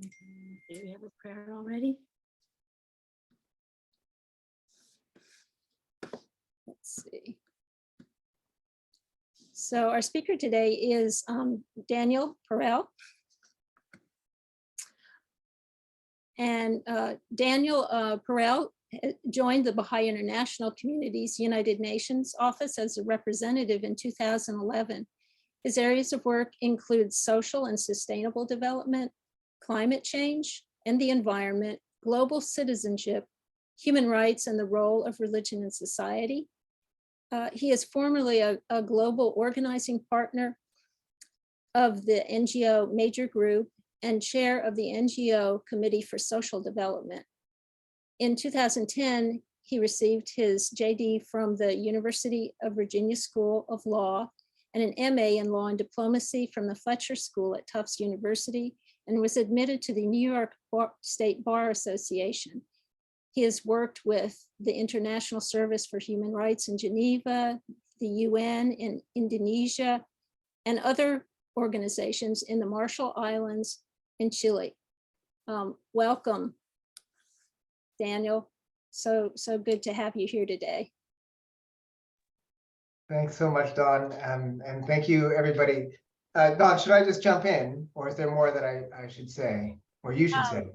Do we have a prayer already? Let's see. So our speaker today is Daniel Perell. And Daniel Perell joined the Baha'i International Community's United Nations Office as a representative in 2011. His areas of work include social and sustainable development, climate change and the environment, global citizenship, human rights, and the role of religion in society. He is formerly a global organizing partner of the NGO Major Group and chair of the NGO Committee for Social Development. In 2010, he received his JD from the University of Virginia School of Law and an MA in Law and Diplomacy from the Fletcher School at Tufts University, and was admitted to the New York State Bar Association. He has worked with the International Service for Human Rights in Geneva, the UN in Indonesia, and other organizations in the Marshall Islands and Chile. Welcome, Daniel. So good to have you here today. Thanks so much, Dawn, and thank you, everybody. Dawn, should I just jump in, or is there more that I should say, or you should say?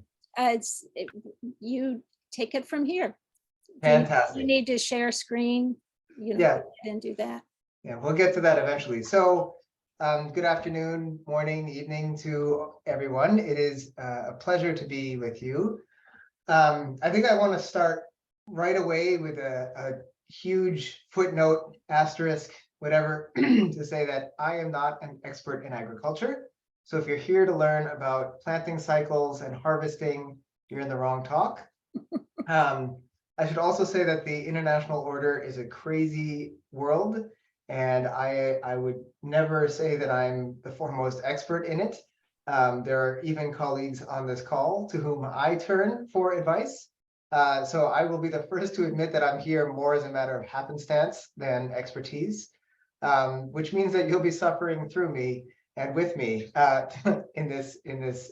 You take it from here. Fantastic. You need to share screen, Yeah. Go ahead and do that. Yeah, we'll get to that eventually. So good afternoon, morning, evening to everyone. It is a pleasure to be with you. I think I want to start right away with a huge footnote, asterisk, whatever, to say that I am not an expert in agriculture. So if you're here to learn about planting cycles and harvesting, you're in the wrong talk. I should also say that the international order is a crazy world, and I would never say that I'm the foremost expert in it. There are even colleagues on this call to whom I turn for advice. So I will be the first to admit that I'm here more as a matter of happenstance than expertise, which means that you'll be suffering through me and with me in this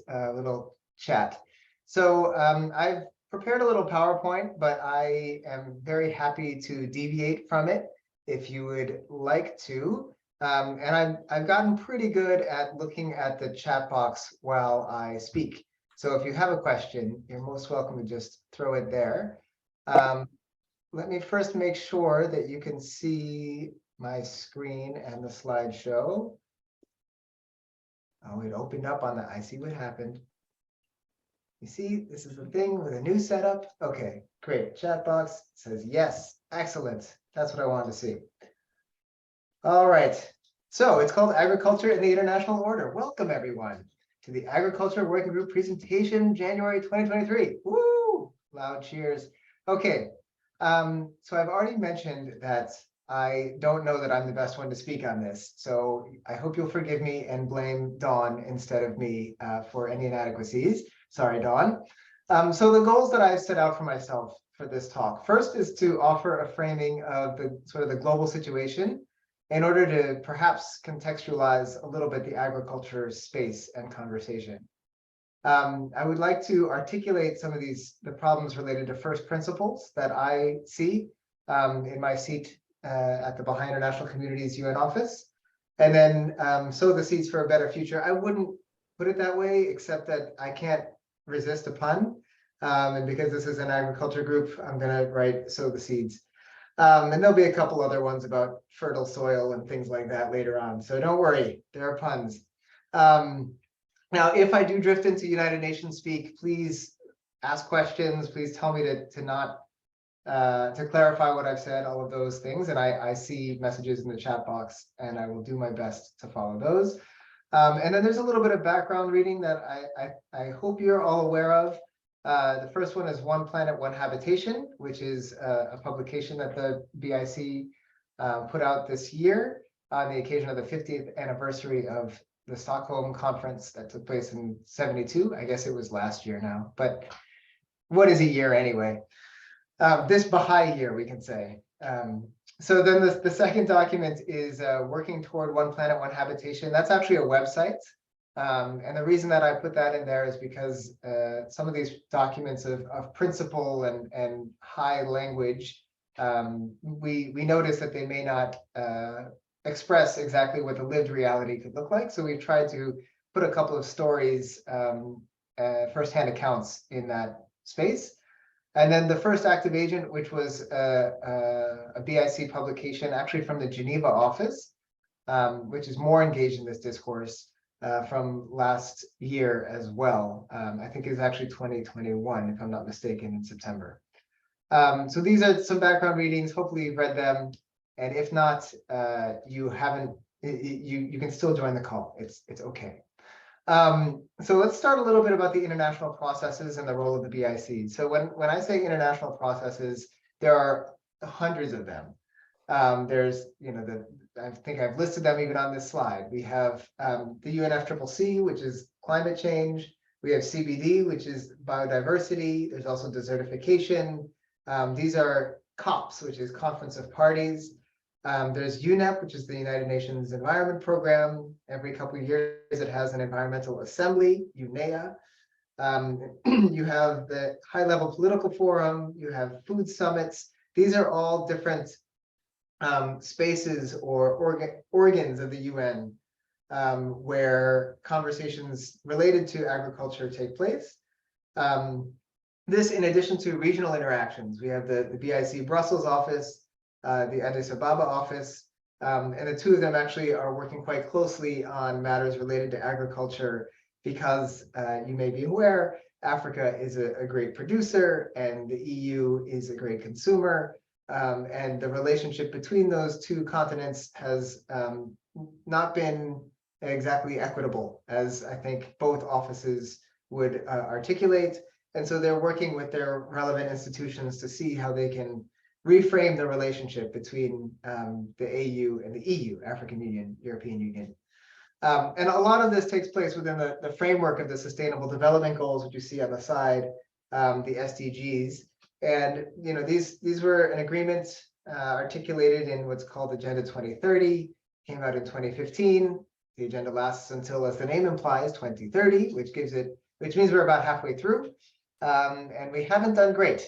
little chat. So I've prepared a little PowerPoint, but I am very happy to deviate from it if you would like to. And I've gotten pretty good at looking at the chat box while I speak. So if you have a question, you're most welcome to just throw it there. Let me first make sure that you can see my screen and the slideshow. Oh, it opened up on the, I see what happened. You see, this is the thing with a new setup. Okay, great. Chat box says yes. Excellent. That's what I wanted to see. All right. So it's called Agriculture in the International Order. Welcome, everyone, to the Agriculture Working Group presentation, January 2023. Woo! Loud cheers. Okay. So I've already mentioned that I don't know that I'm the best one to speak on this. So I hope you'll forgive me and blame Dawn instead of me for any inadequacies. Sorry, Dawn. So the goals that I've set out for myself for this talk, first is to offer a framing of the sort of the global situation in order to perhaps contextualize a little bit the agriculture space and conversation. I would like to articulate some of the problems related to first principles that I see in my seat at the Baha'i International Community's UN office, and then sow the seeds for a better future. I wouldn't put it that way, except that I can't resist a pun. And because this is an agriculture group, I'm going to write sow the seeds. And there'll be a couple other ones about fertile soil and things like that later on. So don't worry, there are puns. Now, if I do drift into United Nations speak, please ask questions. Please tell me to not to clarify what I've said, all of those things. And I see messages in the chat box, and I will do my best to follow those. And then there's a little bit of background reading that I hope you're all aware of. The first one is One Planet, One Habitation, which is a publication that the BIC put out this year on the occasion of the 50th anniversary of the Stockholm conference that took place in '72. I guess it was last year now, but what is a year anyway? This Baha'i year, we can say. So then the second document is Working Toward One Planet, One Habitation. That's actually a website And the reason that I put that in there is because some of these documents of principle and high language, we notice that they may not express exactly what the lived reality could look like. So we've tried to put a couple of stories, firsthand accounts in that space. And then the first active agent, which was a BIC publication, actually from the Geneva office, which is more engaged in this discourse from last year as well. I think it's actually 2021, if I'm not mistaken, in September. So these are some background readings. Hopefully you've read them. And if not, you haven't, you can still join the call. It's okay. So let's start a little bit about the international processes and the role of the BIC. So when I say international processes, there are hundreds of them. There's, I think I've listed them even on this slide. We have the UNFCCC, which is climate change. We have CBD, which is biodiversity. There's also desertification. These are COPs, which is Conference of Parties. There's UNEP, which is the United Nations Environment Program. Every couple of years, it has an environmental assembly, UNEA. You have the high-level political forum. You have food summits. These are all different spaces or organs of the UN where conversations related to agriculture take place. This, in addition to regional interactions, we have the BIC Brussels office, the Addis Ababa office, and the two of them actually are working quite closely on matters related to agriculture because you may be aware, Africa is a great producer and the EU is a great consumer. And the relationship between those two continents has not been exactly equitable, as I think both offices would articulate. And so they're working with their relevant institutions to see how they can reframe the relationship between the AU and the EU, African Union, European Union. And a lot of this takes place within the framework of the Sustainable Development Goals, which you see on the side, the SDGs. And these were an agreement articulated in what's called Agenda 2030, came out in 2015. The agenda lasts until, as the name implies, 2030, which means we're about halfway through. And we haven't done great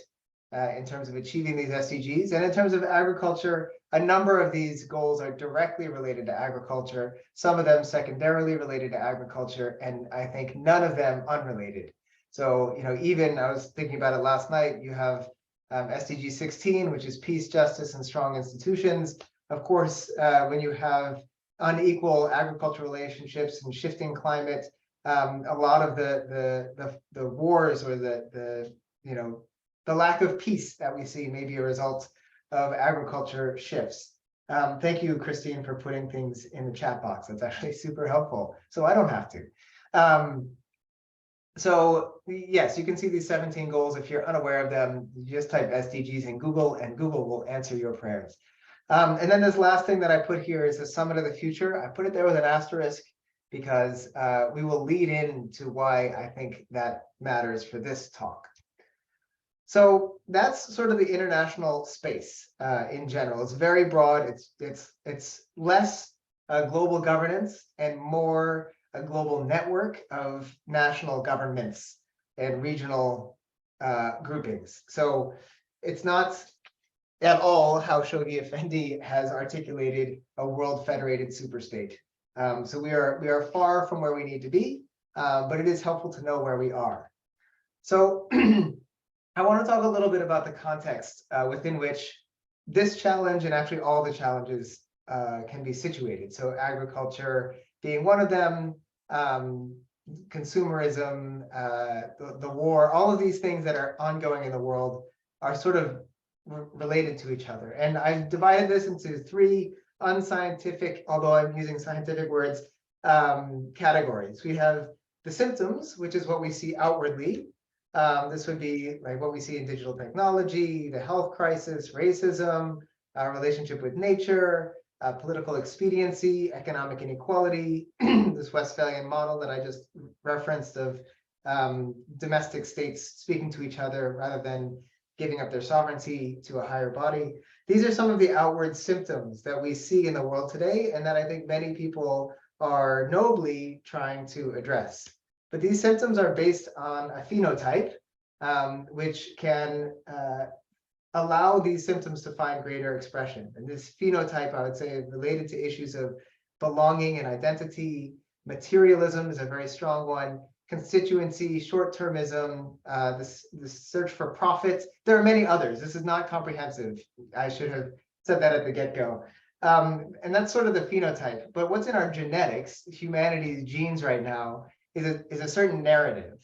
in terms of achieving these SDGs. And in terms of agriculture, a number of these goals are directly related to agriculture, some of them secondarily related to agriculture, and I think none of them unrelated. So, even I was thinking about it last night, you have SDG 16, which is peace, justice, and strong institutions. Of course, when you have unequal agricultural relationships and shifting climate, a lot of the wars or the lack of peace that we see may be a result of agriculture shifts. Thank you, Christine, for putting things in the chat box. That's actually super helpful, so I don't have to. So yes, you can see these 17 goals. If you're unaware of them, you just type SDGs in Google and Google will answer your prayers. And then this last thing that I put here is the Summit of the Future. I put it there with an asterisk because we will lead into why I think that matters for this talk. So that's sort of the international space in general. It's very broad. It's less global governance and more a global network of national governments and regional groupings. So it's not at all how Shoghi Effendi has articulated a world federated superstate. So we are far from where we need to be, but it is helpful to know where we are. So I want to talk a little bit about the context within which this challenge and actually all the challenges can be situated. So agriculture being one of them, consumerism, the war, all of these things that are ongoing in the world are sort of related to each other. And I've divided this into three unscientific, although I'm using scientific words, categories. We have the symptoms, which is what we see outwardly. This would be like what we see in digital technology, the health crisis, racism, our relationship with nature, political expediency, economic inequality, this Westphalian model that I just referenced of domestic states speaking to each other rather than giving up their sovereignty to a higher body. These are some of the outward symptoms that we see in the world today and that I think many people are nobly trying to address. But these symptoms are based on a phenotype, which can allow these symptoms to find greater expression. And this phenotype, I would say, is related to issues of belonging and identity. Materialism is a very strong one. Constituency, short-termism, this search for profit. There are many others. This is not comprehensive. I should have said that at the get-go. And that's sort of the phenotype. But what's in our genetics, humanity's genes right now, is a certain narrative.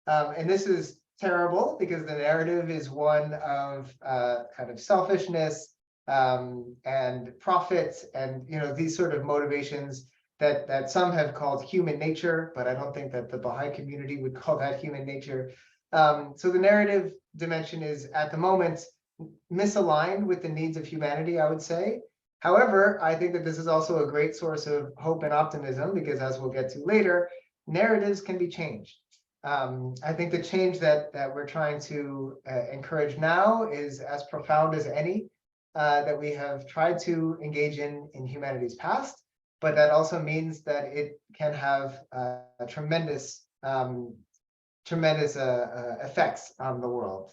And this is terrible because the narrative is one of kind of selfishness and profit and these sort of motivations that some have called human nature, but I don't think that the Baha'i community would call that human nature. So the narrative dimension is at the moment misaligned with the needs of humanity, I would say. However, I think that this is also a great source of hope and optimism because, as we'll get to later, narratives can be changed. I think the change that we're trying to encourage now is as profound as any that we have tried to engage in humanity's past, but that also means that it can have tremendous effects on the world.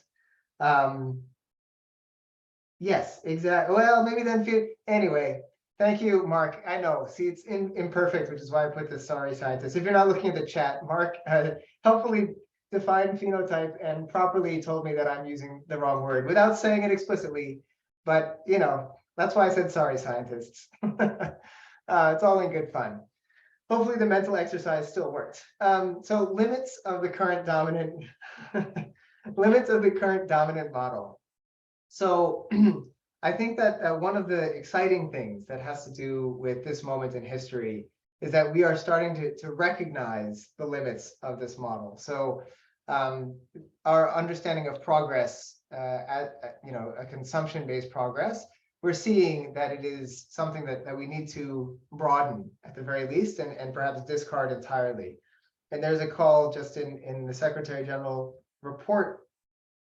Yes, exactly. Well, maybe then, anyway, thank you, Mark. I know, see, it's imperfect, which is why I put this sorry scientist. If you're not looking at the chat, Mark helpfully defined phenotype and properly told me that I'm using the wrong word without saying it explicitly. But, that's why I said sorry, scientists. It's all in good fun. Hopefully the mental exercise still worked. So limits of the current dominant model. So I think that one of the exciting things that has to do with this moment in history is that we are starting to recognize the limits of this model. So our understanding of progress, a consumption-based progress, we're seeing that it is something that we need to broaden at the very least and perhaps discard entirely. And there's a call just in the Secretary General report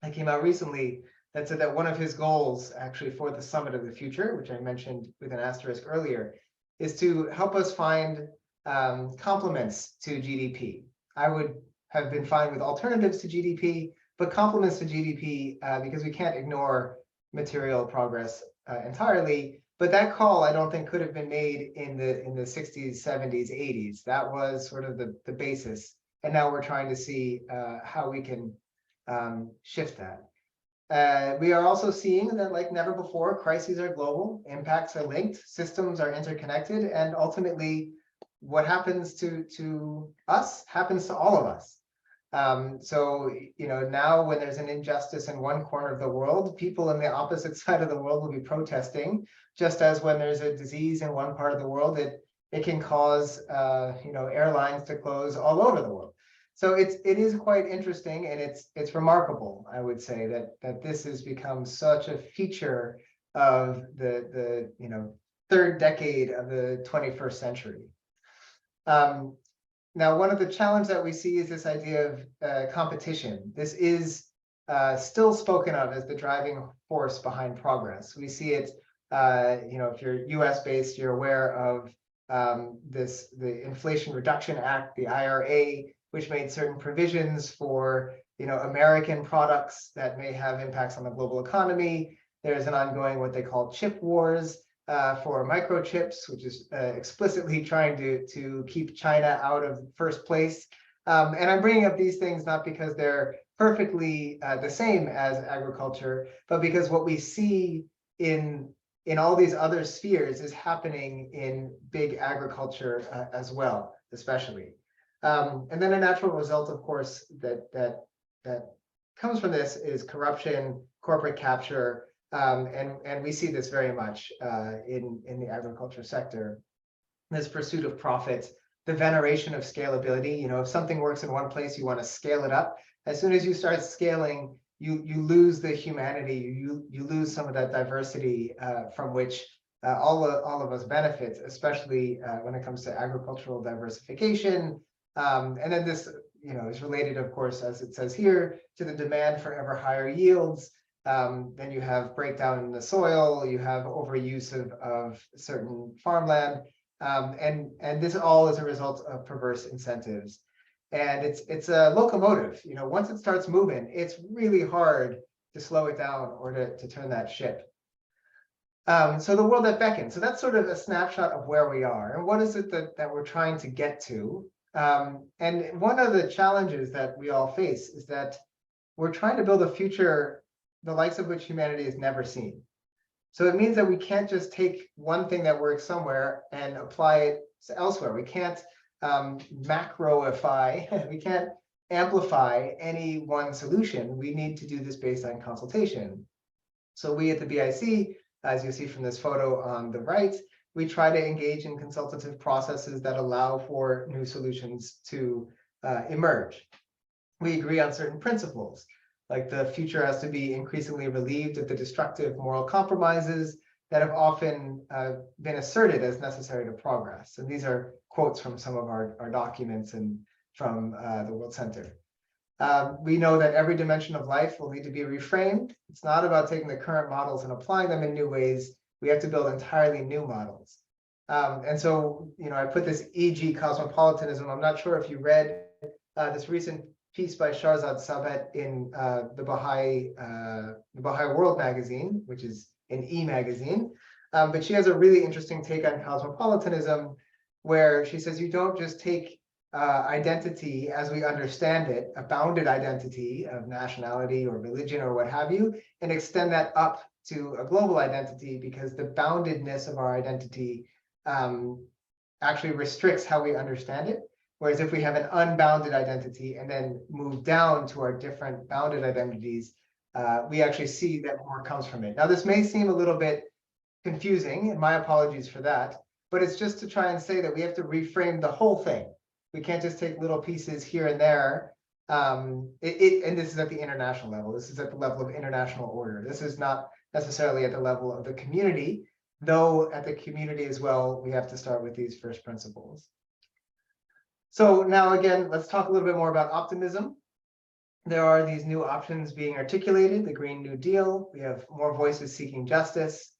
that came out recently that said that one of his goals actually for the Summit of the Future, which I mentioned with an asterisk earlier, is to help us find complements to GDP. I would have been fine with alternatives to GDP, but complements to GDP because we can't ignore material progress entirely. But that call, I don't think, could have been made in the 60s, 70s, 80s. That was sort of the basis. And now we're trying to see how we can shift that. We are also seeing that, like never before, crises are global, impacts are linked, systems are interconnected, and ultimately, what happens to us happens to all of us. So, now when there's an injustice in one corner of the world, people in the opposite side of the world will be protesting, just as when there's a disease in one part of the world, it can cause, airlines to close all over the world. So it is quite interesting, and it's remarkable, I would say, that this has become such a feature of the third decade of the 21st century. Now, one of the challenges that we see is this idea of competition. This is still spoken of as the driving force behind progress. We see it, if you're US based, you're aware of the Inflation Reduction Act, the IRA, which made certain provisions for American products that may have impacts on the global economy. There's an ongoing what they call chip wars for microchips, which is explicitly trying to keep China out of first place. And I'm bringing up these things not because they're perfectly the same as agriculture, but because what we see in all these other spheres is happening in big agriculture as well, especially. And then a natural result, of course, that comes from this is corruption, corporate capture, and we see this very much in the agriculture sector. This pursuit of profit, the veneration of scalability. If something works in one place, you want to scale it up. As soon as you start scaling, you lose the humanity. You lose some of that diversity from which all of us benefit, especially when it comes to agricultural diversification. And then this, is related, of course, as it says here, to the demand for ever higher yields. Then you have breakdown in the soil, you have overuse of certain farmland. And this all is a result of perverse incentives. And it's a locomotive. Once it starts moving, it's really hard to slow it down or to turn that ship. So the world that beckons. So that's sort of a snapshot of where we are. And what is it that we're trying to get to? And one of the challenges that we all face is that we're trying to build a future the likes of which humanity has never seen. So it means that we can't just take one thing that works somewhere and apply it elsewhere. We can't macroify, we can't amplify any one solution. We need to do this based on consultation. So we at the BIC, as you see from this photo on the right, we try to engage in consultative processes that allow for new solutions to emerge. We agree on certain principles, like the future has to be increasingly relieved of the destructive moral compromises that have often been asserted as necessary to progress. And these are quotes from some of our documents and from the World Center. We know that every dimension of life will need to be reframed. It's not about taking the current models and applying them in new ways. We have to build entirely new models. And so, I put this e.g. cosmopolitanism. I'm not sure if you read this recent piece by Shahrzad Sabet in the Baha'i World magazine, which is an e-magazine. But she has a really interesting take on cosmopolitanism, where she says you don't just take identity as we understand it, a bounded identity of nationality or religion or what have you, and extend that up to a global identity, because the boundedness of our identity actually restricts how we understand it. Whereas if we have an unbounded identity and then move down to our different bounded identities, we actually see that more comes from it. Now, this may seem a little bit confusing, and my apologies for that, but it's just to try and say that we have to reframe the whole thing. We can't just take little pieces here and there. And this is at the international level. This is at the level of international order. This is not necessarily at the level of the community, though at the community as well, we have to start with these first principles. So now, again, let's talk a little bit more about optimism. There are these new options being articulated, the Green New Deal. We have more voices seeking justice,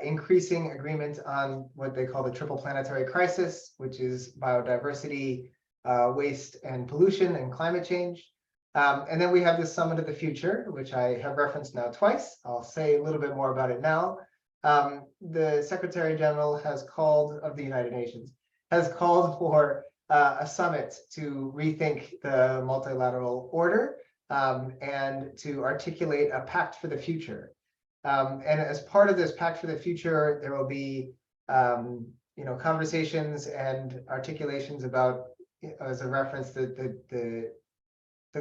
increasing agreement on what they call the triple planetary crisis, which is biodiversity, waste and pollution, and climate change. And then we have the Summit of the Future, which I have referenced now twice. I'll say a little bit more about it now. The Secretary General has called, of the United Nations, has called for a summit to rethink the multilateral order and to articulate a pact for the future. And as part of this pact for the future, there will be conversations and articulations about, as a reference, the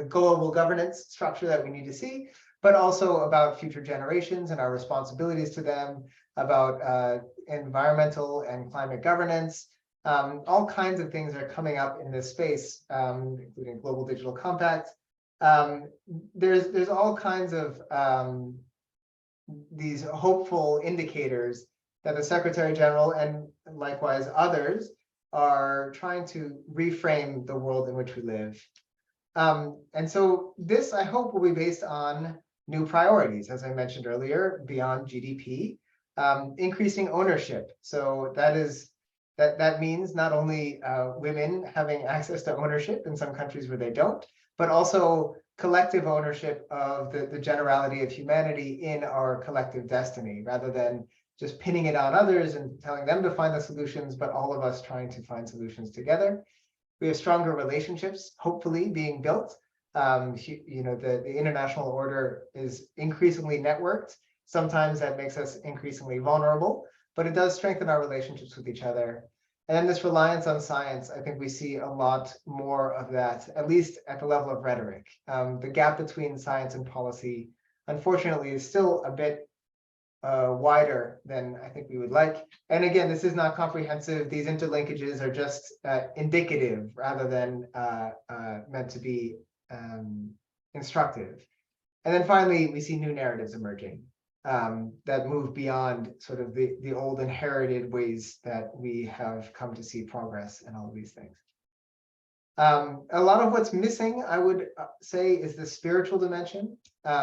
global governance structure that we need to see, but also about future generations and our responsibilities to them, about environmental and climate governance. All kinds of things are coming up in this space, including Global Digital Compact. There's all kinds of these hopeful indicators that the Secretary General and likewise others are trying to reframe the world in which we live. And so this, I hope, will be based on new priorities, as I mentioned earlier, beyond GDP, increasing ownership. So that means not only women having access to ownership in some countries where they don't, but also collective ownership of the generality of humanity in our collective destiny, rather than just pinning it on others and telling them to find the solutions, but all of us trying to find solutions together. We have stronger relationships, hopefully, being built. The international order is increasingly networked. Sometimes that makes us increasingly vulnerable, but it does strengthen our relationships with each other. And then this reliance on science, I think we see a lot more of that, at least at the level of rhetoric. The gap between science and policy, unfortunately, is still a bit wider than I think we would like. And again, this is not comprehensive. These interlinkages are just indicative rather than meant to be instructive. And then finally, we see new narratives emerging that move beyond sort of the old inherited ways that we have come to see progress in all of these things. A lot of what's missing, I would say, is the spiritual dimension.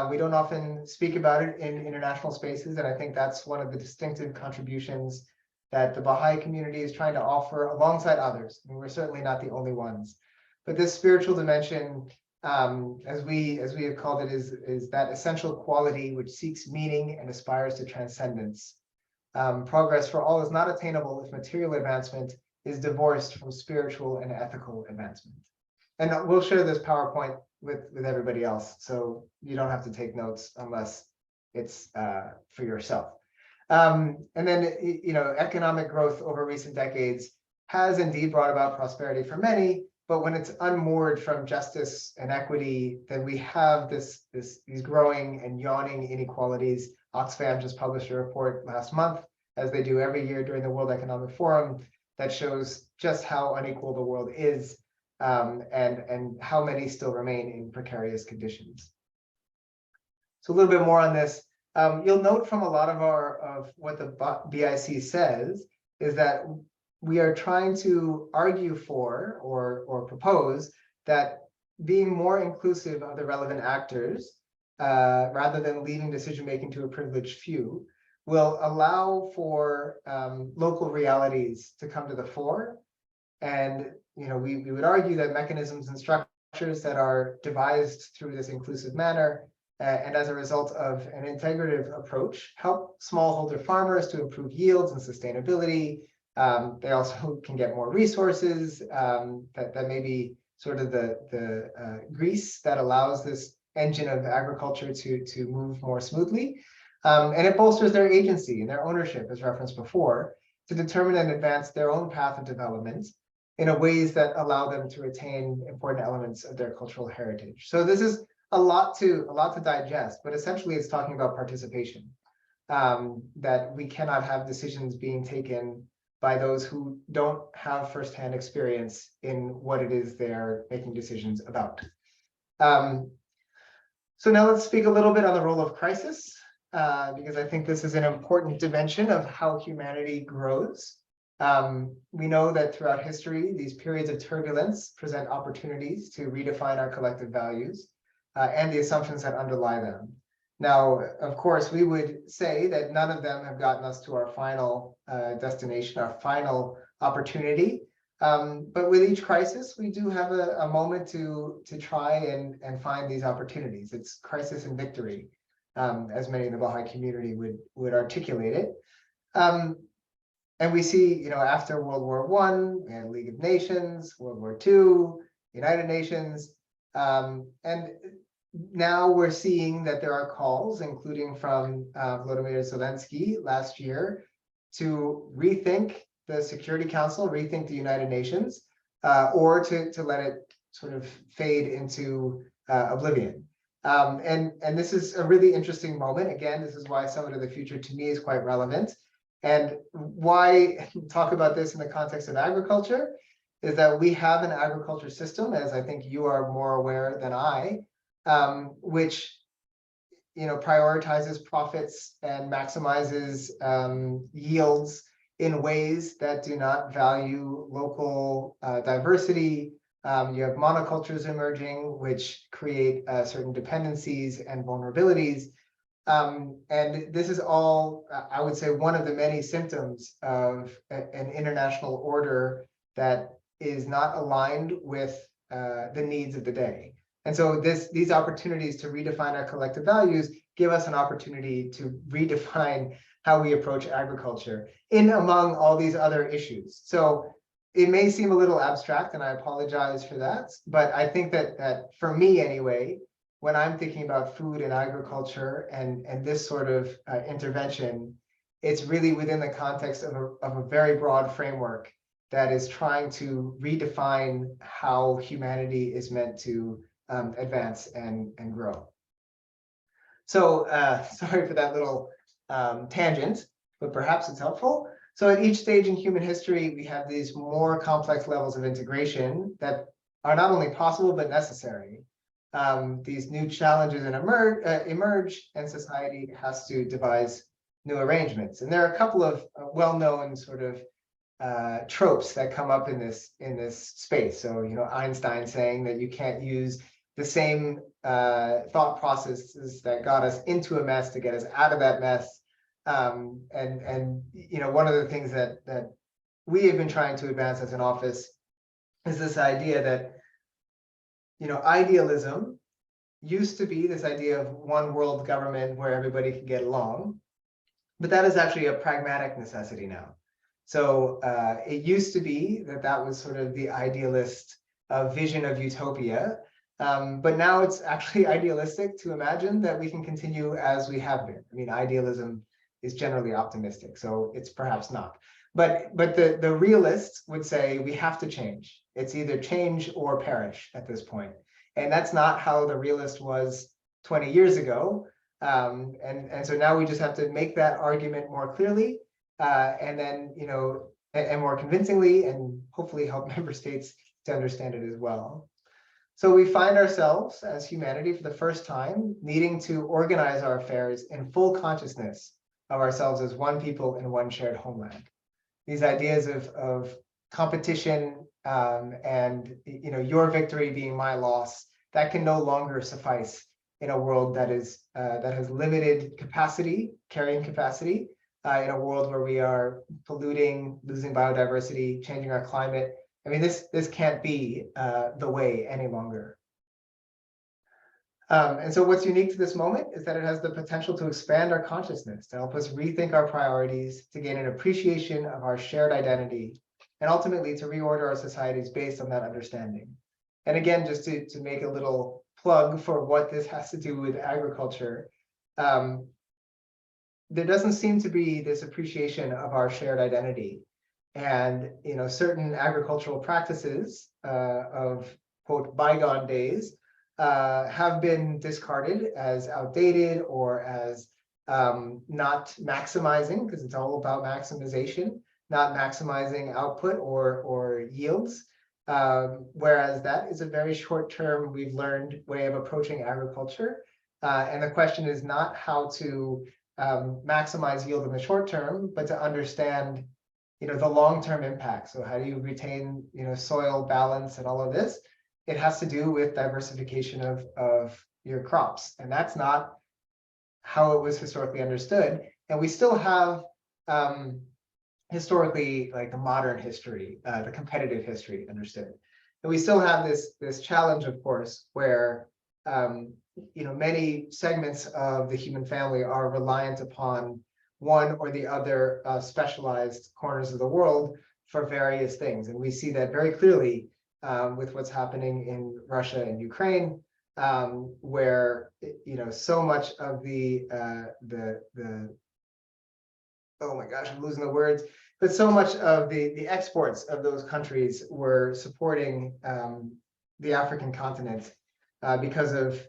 We don't often speak about it in international spaces, and I think that's one of the distinctive contributions that the Baha'i community is trying to offer alongside others. I mean, we're certainly not the only ones. But this spiritual dimension, as we have called it, is that essential quality which seeks meaning and aspires to transcendence. Progress for all is not attainable if material advancement is divorced from spiritual and ethical advancement. And we'll share this PowerPoint with everybody else, so you don't have to take notes unless it's for yourself. And then, economic growth over recent decades has indeed brought about prosperity for many, but when it's unmoored from justice and equity, then we have these growing and yawning inequalities. Oxfam just published a report last month, as they do every year during the World Economic Forum, that shows just how unequal the world is, and how many still remain in precarious conditions. So a little bit more on this. You'll note from a lot of what the BIC says is that we are trying to argue for or propose that being more inclusive of the relevant actors, rather than leaving decision-making to a privileged few, will allow for local realities to come to the fore. And we would argue that mechanisms and structures that are devised through this inclusive manner, and as a result of an integrative approach, help smallholder farmers to improve yields and sustainability. They also can get more resources, that may be sort of the grease that allows this engine of agriculture to move more smoothly. And it bolsters their agency and their ownership, as referenced before, to determine and advance their own path of development in a ways that allow them to retain important elements of their cultural heritage. So this is a lot to digest, but essentially it's talking about participation, that we cannot have decisions being taken by those who don't have firsthand experience in what it is they're making decisions about. So now let's speak a little bit on the role of crisis, because I think this is an important dimension of how humanity grows. We know that throughout history, these periods of turbulence present opportunities to redefine our collective values and the assumptions that underlie them. Now, of course, we would say that none of them have gotten us to our final destination, our final opportunity. But with each crisis, we do have a moment to try and find these opportunities. It's crisis and victory, as many in the Baha'i community would articulate it. And we see, after World War I, we had League of Nations, World War II, United Nations, and now we're seeing that there are calls, including from Volodymyr Zelensky last year, to rethink the Security Council, rethink the United Nations, or to let it sort of fade into oblivion. And this is a really interesting moment. Again, this is why Summit of the Future to me is quite relevant. And why talk about this in the context of agriculture is that we have an agriculture system, as I think you are more aware than I, which prioritizes profits and maximizes yields in ways that do not value local diversity. You have monocultures emerging, which create certain dependencies and vulnerabilities. And this is all, I would say, one of the many symptoms of an international order that is not aligned with the needs of the day. And so these opportunities to redefine our collective values give us an opportunity to redefine how we approach agriculture in among all these other issues. So it may seem a little abstract, and I apologize for that, but I think that for me anyway, when I'm thinking about food and agriculture and this sort of intervention, it's really within the context of a very broad framework that is trying to redefine how humanity is meant to advance and grow. So sorry for that little tangent, but perhaps it's helpful. So at each stage in human history, we have these more complex levels of integration that are not only possible, but necessary. These new challenges emerge, and society has to devise new arrangements. And there are a couple of well-known sort of tropes that come up in this space. So, Einstein saying that you can't use the same thought processes that got us into a mess to get us out of that mess. And one of the things that we have been trying to advance as an office is this idea that idealism used to be this idea of one world government where everybody could get along, but that is actually a pragmatic necessity now. So it used to be that was sort of the idealist vision of utopia, but now it's actually idealistic to imagine that we can continue as we have been. I mean, idealism is generally optimistic, so it's perhaps not. But the realists would say we have to change. It's either change or perish at this point. And that's not how the realist was 20 years ago. And so now we just have to make that argument more clearly, and then, and more convincingly, and hopefully help member states to understand it as well. So we find ourselves as humanity for the first time needing to organize our affairs in full consciousness of ourselves as one people and one shared homeland. These ideas of competition and your victory being my loss, that can no longer suffice in a world that has limited capacity, carrying capacity, in a world where we are polluting, losing biodiversity, changing our climate. I mean, this can't be the way any longer. And so what's unique to this moment is that it has the potential to expand our consciousness, to help us rethink our priorities, to gain an appreciation of our shared identity, and ultimately to reorder our societies based on that understanding. And again, just to make a little plug for what this has to do with agriculture, there doesn't seem to be this appreciation of our shared identity. And certain agricultural practices of, quote, bygone days have been discarded as outdated or as not maximizing, because it's all about maximization, not maximizing output or yields. Whereas that is a very short-term, we've learned, way of approaching agriculture. And the question is not how to maximize yield in the short term, but to understand the long-term impact. So how do you retain soil balance and all of this? It has to do with diversification of your crops. And that's not how it was historically understood. And we still have historically, like the modern history, the competitive history understood. And we still have this challenge, of course, where many segments of the human family are reliant upon one or the other specialized corners of the world for various things. And we see that very clearly with what's happening in Russia and Ukraine, where so much of the oh my gosh, I'm losing the words, but so much of the exports of those countries were supporting the African continent because of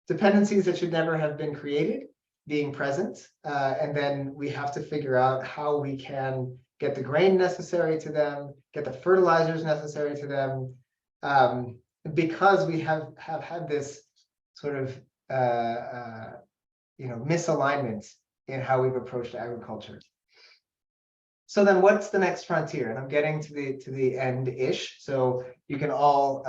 dependencies that should never have been created being present. And then we have to figure out how we can get the grain necessary to them, get the fertilizers necessary to them, because we have had this sort of misalignment in how we've approached agriculture. So then what's the next frontier? And I'm getting to the end-ish, so you can all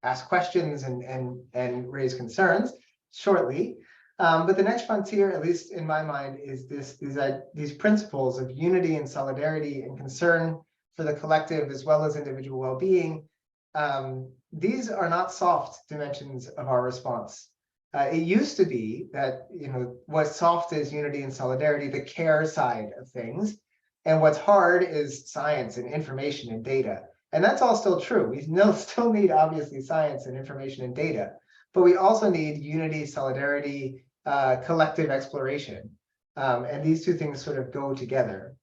ask questions and raise concerns shortly. But the next frontier, at least in my mind, is these principles of unity and solidarity and concern for the collective as well as individual well-being. These are not soft dimensions of our response. It used to be that what's soft is unity and solidarity, the care side of things, and what's hard is science and information and data. And that's all still true. We still need, obviously, science and information and data, but we also need unity, solidarity, collective exploration. And these two things sort of go together.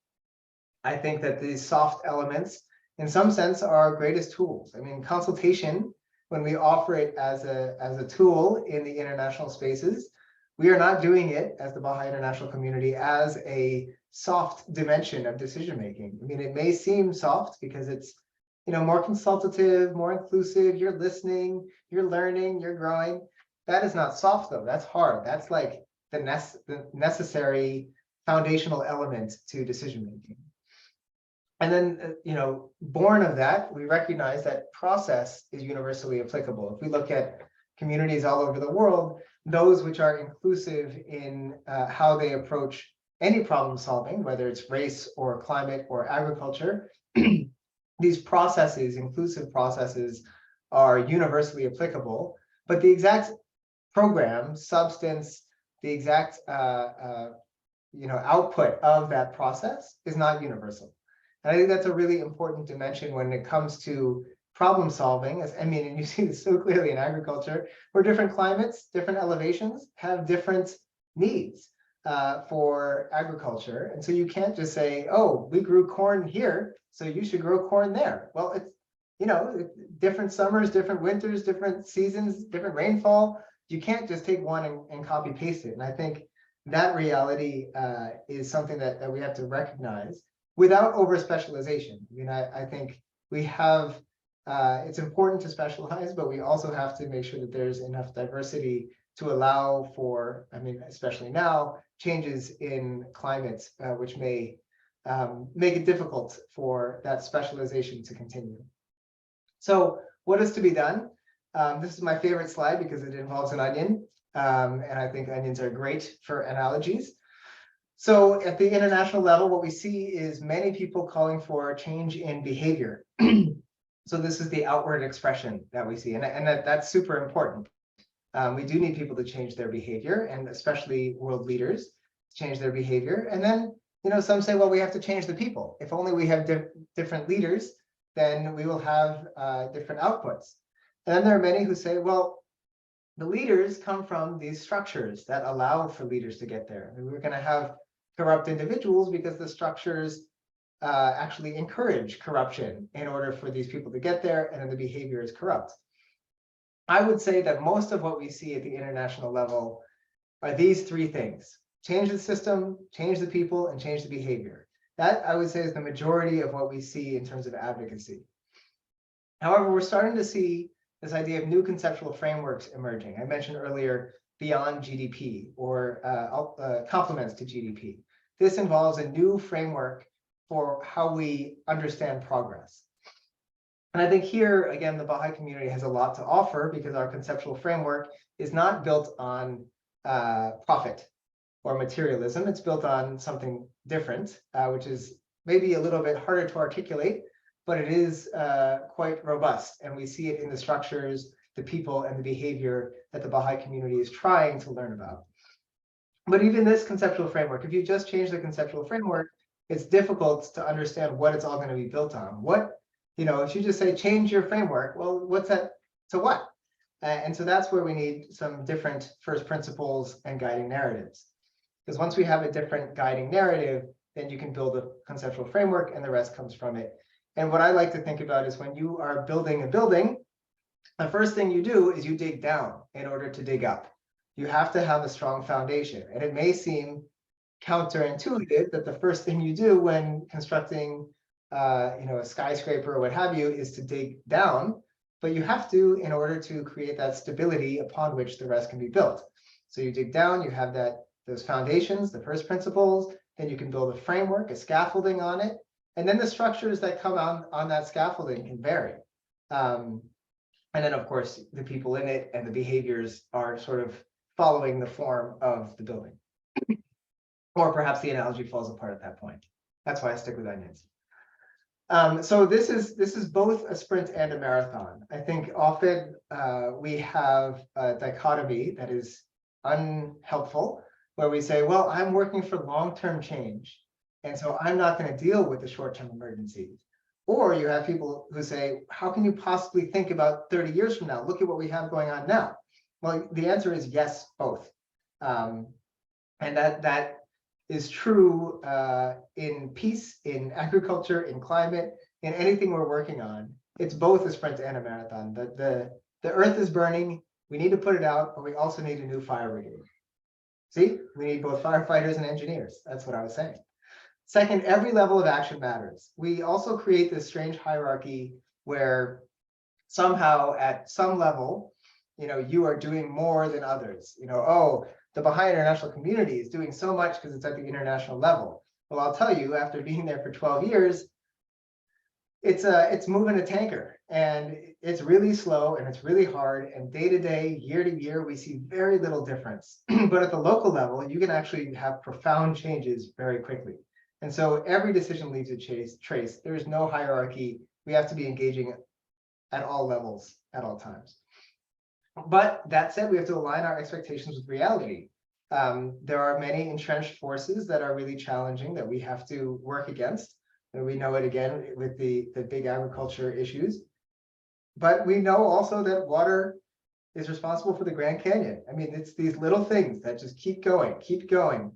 I think that these soft elements, in some sense, are our greatest tools. I mean, consultation, when we offer it as a tool in the international spaces, we are not doing it as the Baha'i international community as a soft dimension of decision-making. I mean, it may seem soft because it's more consultative, more inclusive, you're listening, you're learning, you're growing. That is not soft though, that's hard. That's like the necessary foundational element to decision-making. And then, born of that, we recognize that process is universally applicable. If we look at communities all over the world, those which are inclusive in how they approach any problem solving, whether it's race or climate or agriculture, these processes, inclusive processes, are universally applicable, but the exact program, substance, the exact output of that process is not universal. And I think that's a really important dimension when it comes to problem solving. And you see this so clearly in agriculture, where different climates, different elevations have different needs for agriculture. And so you can't just say, oh, we grew corn here, so you should grow corn there. Well, it's, different summers, different winters, different seasons, different rainfall. You can't just take one and copy paste it. And I think that reality is something that we have to recognize without over specialization. I think we have, it's important to specialize, but we also have to make sure that there's enough diversity to allow for, especially now, changes in climates, which may make it difficult for that specialization to continue. So what is to be done? This is my favorite slide because it involves an onion. And I think onions are great for analogies. So at the international level, what we see is many people calling for change in behavior. So this is the outward expression that we see, and that's super important. We do need people to change their behavior, and especially world leaders change their behavior. And then, some say, well, we have to change the people. If only we have different leaders, then we will have different outputs. And then there are many who say, well, the leaders come from these structures that allow for leaders to get there. We're going to have corrupt individuals because the structures actually encourage corruption in order for these people to get there, and then the behavior is corrupt. I would say that most of what we see at the international level are these three things: change the system, change the people, and change the behavior. That, I would say, is the majority of what we see in terms of advocacy. However, we're starting to see this idea of new conceptual frameworks emerging. I mentioned earlier beyond GDP or complements to GDP. This involves a new framework for how we understand progress. And I think here, again, the Baha'i community has a lot to offer because our conceptual framework is not built on profit or materialism. It's built on something different, which is maybe a little bit harder to articulate, but it is quite robust. And we see it in the structures, the people, and the behavior that the Baha'i community is trying to learn about. But even this conceptual framework, if you just change the conceptual framework, it's difficult to understand what it's all going to be built on. If you just say change your framework, well, what's that to what? And so that's where we need some different first principles and guiding narratives. Because once we have a different guiding narrative, then you can build a conceptual framework and the rest comes from it. And what I like to think about is when you are building a building, the first thing you do is you dig down in order to dig up. You have to have a strong foundation. And it may seem counterintuitive that the first thing you do when constructing a skyscraper or what have you is to dig down, but you have to in order to create that stability upon which the rest can be built. So you dig down, you have those foundations, the first principles, then you can build a framework, a scaffolding on it, and then the structures that come on that scaffolding can vary. And then, of course, the people in it and the behaviors are sort of following the form of the building. Or perhaps the analogy falls apart at that point. That's why I stick with onions. So this is both a sprint and a marathon. I think often we have a dichotomy that is unhelpful, where we say, well, I'm working for long-term change, and so I'm not going to deal with the short-term emergencies. Or you have people who say, how can you possibly think about 30 years from now? Look at what we have going on now. Well, the answer is yes, both. And that is true in peace, in agriculture, in climate, in anything we're working on. It's both a sprint and a marathon. The earth is burning, we need to put it out, but we also need a new fire brigade. See, we need both firefighters and engineers. That's what I was saying. Second, every level of action matters. We also create this strange hierarchy where somehow at some level, you are doing more than others. Oh, the Baha'i international community is doing so much because it's at the international level. Well, I'll tell you, after being there for 12 years, it's moving a tanker, and it's really slow and it's really hard, and day to day, year to year, we see very little difference. But at the local level, you can actually have profound changes very quickly. And so every decision leaves a trace. There's no hierarchy. We have to be engaging at all levels at all times. But that said, we have to align our expectations with reality. There are many entrenched forces that are really challenging that we have to work against. And we know it again with the big agriculture issues. But we know also that water is responsible for the Grand Canyon. I mean, it's these little things that just keep going, keep going.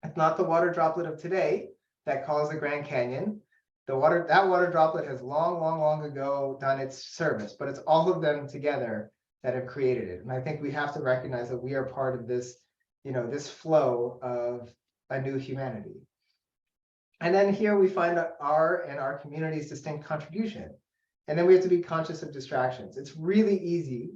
It's not the water droplet of today that caused the Grand Canyon. That water droplet has long ago done its service, but it's all of them together that have created it. And I think we have to recognize that we are part of this, this flow of a new humanity. And then here we find our community's distinct contribution. And then we have to be conscious of distractions. It's really easy,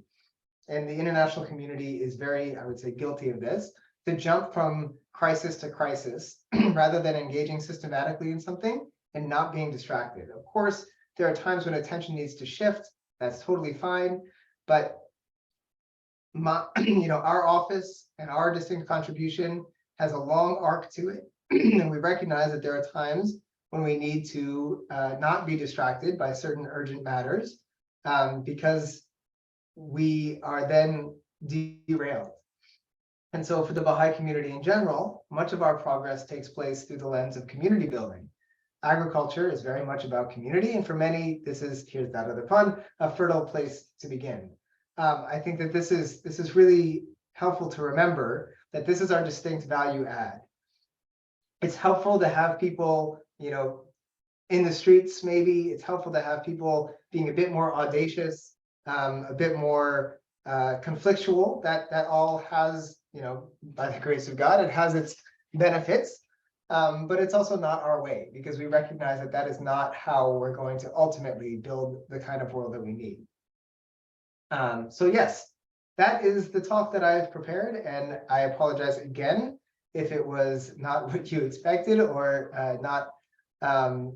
and the international community is very, I would say, guilty of this, to jump from crisis to crisis rather than engaging systematically in something and not being distracted. Of course, there are times when attention needs to shift. That's totally fine. But our office and our distinct contribution has a long arc to it. And we recognize that there are times when we need to not be distracted by certain urgent matters because we are then derailed. And so for the Baha'i community in general, much of our progress takes place through the lens of community building. Agriculture is very much about community, and for many, here's that other pun, a fertile place to begin. I think that this is really helpful to remember that this is our distinct value add. It's helpful to have people, in the streets, maybe. It's helpful to have people being a bit more audacious, a bit more conflictual. That all has, by the grace of God, it has its benefits. But it's also not our way, because we recognize that is not how we're going to ultimately build the kind of world that we need. So yes, that is the talk that I've prepared, and I apologize again if it was not what you expected or not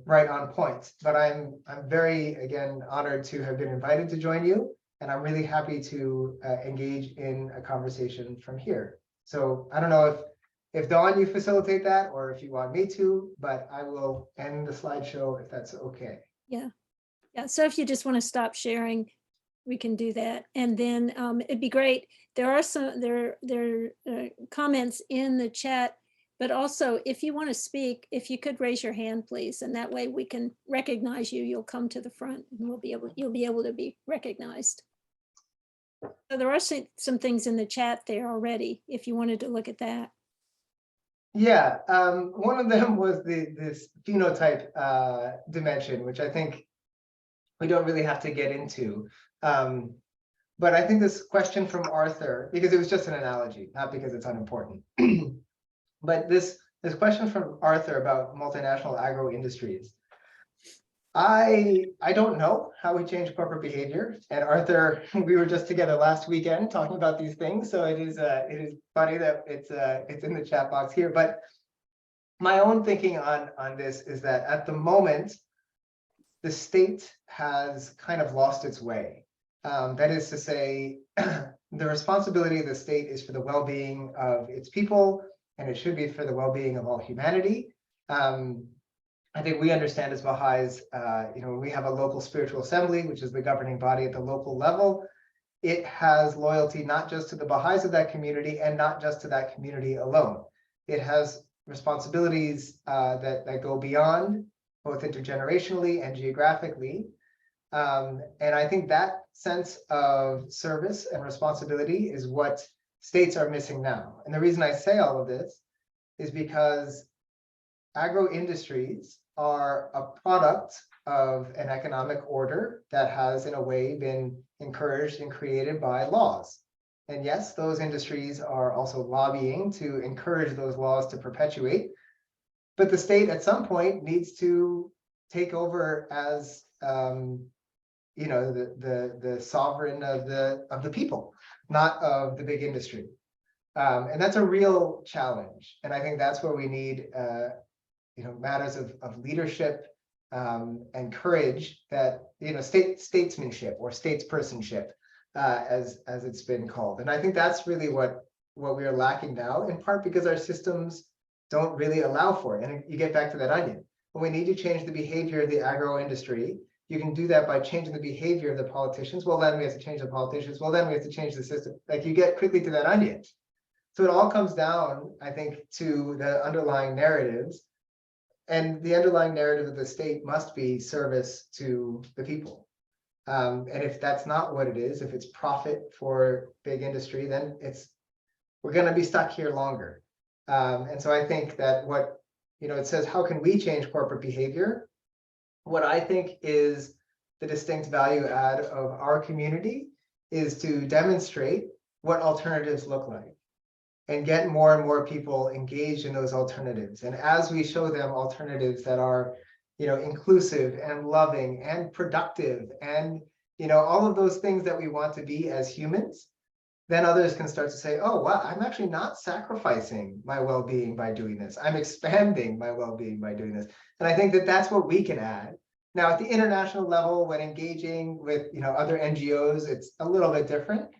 right on point. But I'm very, again, honored to have been invited to join you, and I'm really happy to engage in a conversation from here. So I don't know if Dawn, you facilitate that, or if you want me to, but I will end the slideshow if that's okay. Yeah. So if you just want to stop sharing, we can do that. And then it'd be great. There are some comments in the chat, but also if you want to speak, if you could raise your hand, please, and that way we can recognize you. You'll come to the front, and you'll be able to be recognized. So there are some things in the chat there already, if you wanted to look at that. Yeah, one of them was this phenotype dimension, which I think we don't really have to get into. But I think this question from Arthur, because it was just an analogy, not because it's unimportant. But this question from Arthur about multinational agro industries. I don't know how we change corporate behavior. And Arthur, we were just together last weekend talking about these things, so it is funny that it's in the chat box here. But my own thinking on this is that at the moment, the state has kind of lost its way. That is to say, the responsibility of the state is for the well-being of its people, and it should be for the well-being of all humanity. I think we understand as Baha'is, we have a local spiritual assembly, which is the governing body at the local level. It has loyalty not just to the Baha'is of that community and not just to that community alone. It has responsibilities that go beyond, both intergenerationally and geographically. And I think that sense of service and responsibility is what states are missing now. And the reason I say all of this is because agro-industries are a product of an economic order that has, in a way, been encouraged and created by laws. And yes, those industries are also lobbying to encourage those laws to perpetuate. But the state at some point needs to take over as the sovereign of the people, not of the big industry. And that's a real challenge. And I think that's where we need matters of leadership and courage that, statesmanship or statespersonship, as it's been called. And I think that's really what we are lacking now, in part because our systems don't really allow for it. And you get back to that onion. When we need to change the behavior of the agro industry, you can do that by changing the behavior of the politicians. Well, then we have to change the politicians. Well, then we have to change the system. Like, you get quickly to that onion. So it all comes down, I think, to the underlying narratives. And the underlying narrative of the state must be service to the people. And if that's not what it is, if it's profit for big industry, then we're going to be stuck here longer. And so I think that it says, how can we change corporate behavior? What I think is the distinct value add of our community is to demonstrate what alternatives look like and get more and more people engaged in those alternatives. And as we show them alternatives that are, inclusive and loving and productive and, all of those things that we want to be as humans, then others can start to say, oh, wow, I'm actually not sacrificing my well-being by doing this. I'm expanding my well-being by doing this. And I think that that's what we can add. Now, at the international level, when engaging with, other NGOs, it's a little bit different.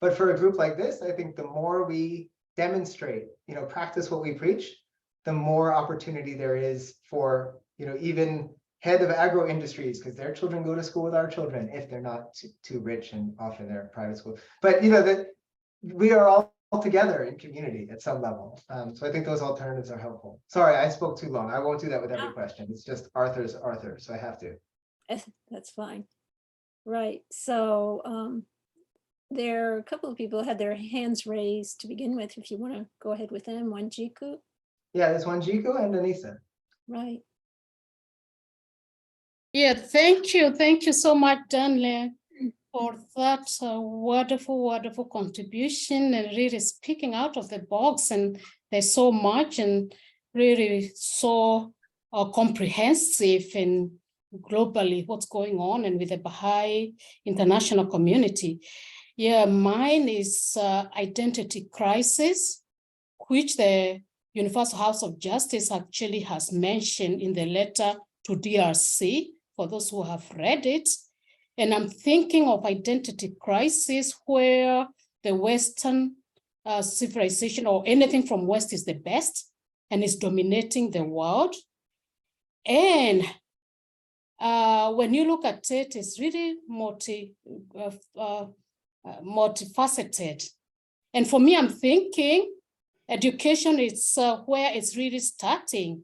But for a group like this, I think the more we demonstrate, practice what we preach, the more opportunity there is for, even head of agro industries, because their children go to school with our children, if they're not too rich and often they're private school. But, that we are all together in community at some level. So I think those alternatives are helpful. Sorry, I spoke too long. I won't do that with every question. It's just Arthur's Arthur, so I have to. That's fine. Right. So there are a couple of people who had their hands raised to begin with. If you want to go ahead with them, Wanjiku. Yeah, there's Wanjiku and Anissa. Right. Yeah, thank you. Thank you so much, Danle, for that wonderful, wonderful contribution and really speaking out of the box. And there's so much and really so comprehensive and globally what's going on and with the Baha'i international community. Yeah, mine is identity crisis, which the Universal House of Justice actually has mentioned in the letter to DRC, for those who have read it. And I'm thinking of identity crisis where the Western civilization or anything from West is the best and is dominating the world. And when you look at it, it's really multifaceted. And for me, I'm thinking education is where it's really starting.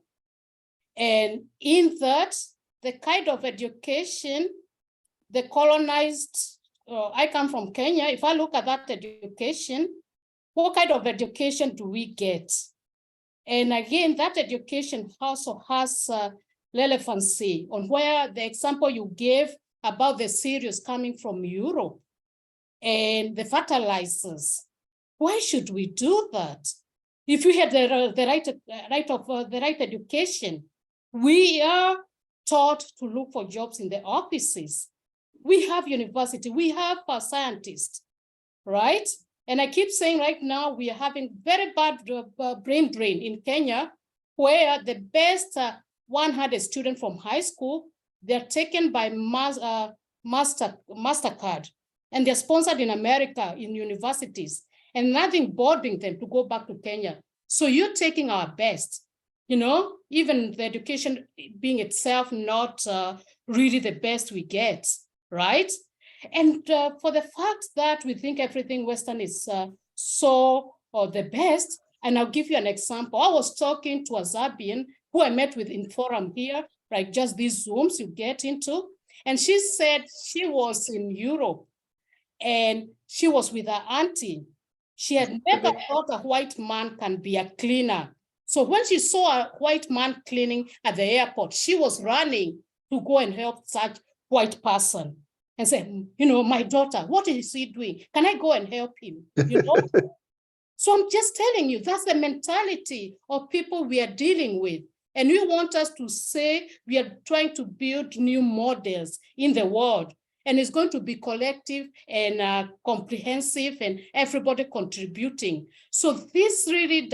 And in that, the kind of education, the colonized, I come from Kenya. If I look at that education, what kind of education do we get? And again, that education also has relevancy on where the example you gave about the cereals coming from Europe and the fertilizers. Why should we do that? If we had the right education, we are taught to look for jobs in the offices. We have university, we have scientists, right? And I keep saying right now, we are having very bad brain drain in Kenya, where the best 100 students from high school, they're taken by MasterCard, and they're sponsored in America in universities, and nothing boarding them to go back to Kenya. So you're taking our best. Even the education being itself not really the best we get, right? And for the fact that we think everything Western is the best, and I'll give you an example. I was talking to a Zambian who I met with in forum here, like just these Zooms you get into, and she said she was in Europe and she was with her auntie. She had never thought a white man can be a cleaner. So when she saw a white man cleaning at the airport, she was running to go and help such white person and said, my daughter, what is he doing? Can I go and help him? So I'm just telling you, that's the mentality of people we are dealing with. And we want us to say we are trying to build new models in the world. And it's going to be collective and comprehensive and everybody contributing. So this really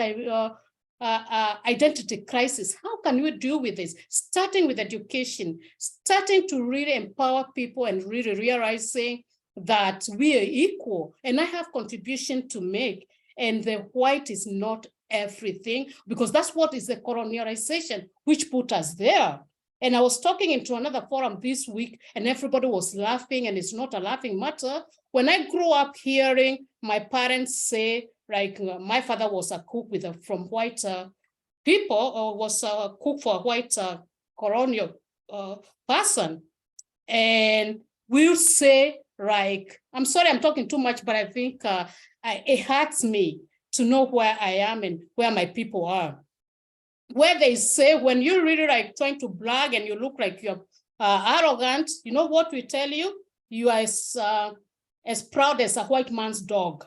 identity crisis. How can we deal with this? Starting with education, starting to really empower people and really realizing that we are equal and I have contribution to make, and the white is not everything, because that's what is the colonialization which put us there. And I was talking into another forum this week and everybody was laughing, and it's not a laughing matter. When I grew up hearing my parents say, like my father was a cook from white people, or was a cook for a white colonial person. And we'll say, like, I'm sorry, I'm talking too much, but I think it hurts me to know where I am and where my people are. Where they say, when you're really like trying to brag and you look like you're arrogant, you know what we tell you? You are as proud as a white man's dog.